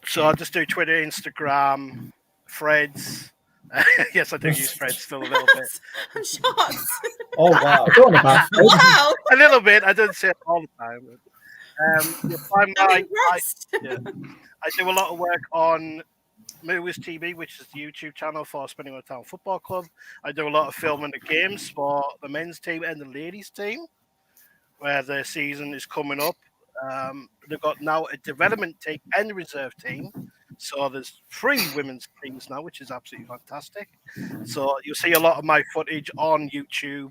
So I just do Twitter, Instagram, Threads. Yes, I do use Threads still a little bit. I'm shocked. Oh wow! Go on about it. Wow. A little bit. I don't say it all the time. You'll find I'm I impressed. do a lot of work on Movies TV, which is the YouTube channel for Spinning Wheel Town Football Club. I do a lot of filming of games for the men's team and the ladies' team, where the season is coming up. They've got now a development team and a reserve team. So there's 3 women's teams now, which is absolutely fantastic. So you'll see a lot of my footage on YouTube.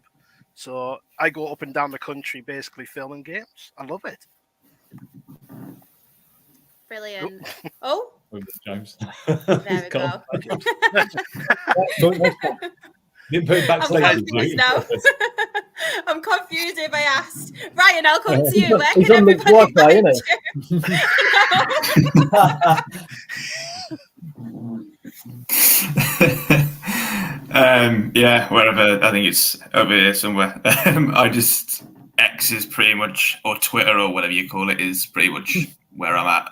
So I go up and down the country basically filming games. I love it. Brilliant. Oh, James. there we go. Didn't put him back I'm confused now. I'm confused if I asked. Ryan, I'll come to you. Where He's can on the everybody Wi-Fi, isn't it? Yeah, wherever. I think it's over here somewhere. I just X is pretty much, or Twitter or whatever you call it, is pretty much where I'm at.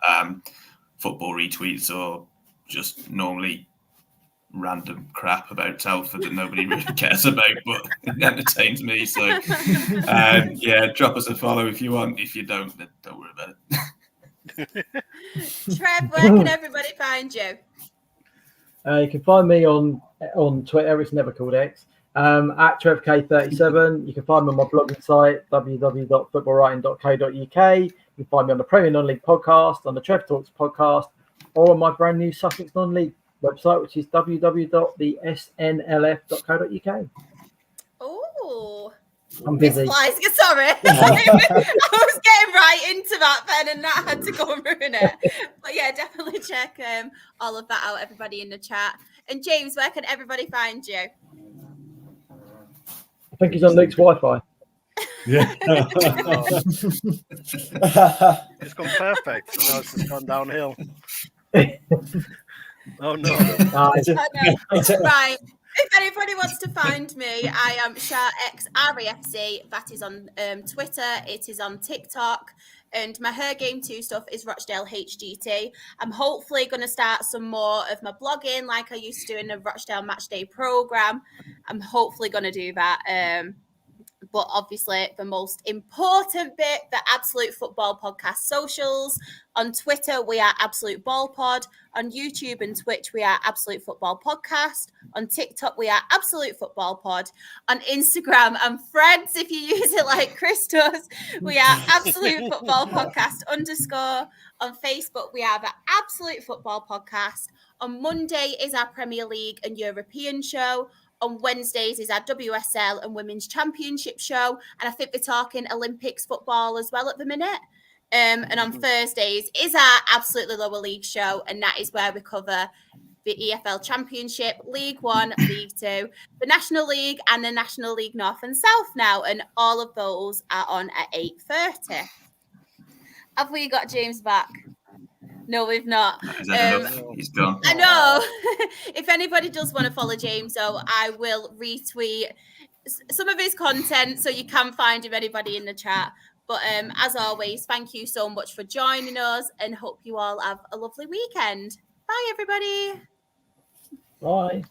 Football retweets or just normally random crap about Telford that nobody really cares about, but it entertains me. So, yeah, drop us a follow if you want. If you don't, then don't worry about it. Trev, where can everybody find you? You can find me on Twitter. It's never called X. At TrevK37. You can find me on my blogging site, www.footballwriting.co.uk. You can find me on the Premier Non-League podcast, on the Trev Talks podcast, or on my brand new Sussex Non-League website, which is www.thesnlf.co.uk. Oh, I'm busy. Sorry. I was getting right into that then, and that had to go and ruin it. But yeah, definitely check all of that out, everybody in the chat. And James, where can everybody find you? I think he's on Luke's Wi-Fi. Yeah. It's gone perfect. Now it's just gone downhill. Oh no. Right. If anybody wants to find me, I am SharXREFC. That is on Twitter. It is on TikTok. And my Her Game 2 stuff is Rochdale HGT. I'm hopefully going to start some more of my blogging like I used to do in the Rochdale Matchday programme. I'm hopefully going to do that. But obviously, the most important bit, the Absolute Football Podcast socials. On Twitter, we are Absolute Ball Pod. On YouTube and Twitch, we are Absolute Football Podcast. On TikTok, we are Absolute Football Pod. On Instagram and Threads, if you use it like Chris does, we are Absolute Football Podcast _. On Facebook, we are the Absolute Football Podcast. On Monday is our Premier League and European show. On Wednesdays is our WSL and Women's Championship show. And I think we're talking Olympics football as well at the minute. And on Thursdays is our Absolutely Lower League show. And that is where we cover the EFL Championship, League 1, League 2, the National League and the National League North and South now. And all of those are on at 8:30. Have we got James back? No, we've not. He's gone. I know. If anybody does want to follow James, though, I will retweet some of his content so you can find him, anybody in the chat. But as always, thank you so much for joining us and hope you all have a lovely weekend. Bye, everybody. Bye.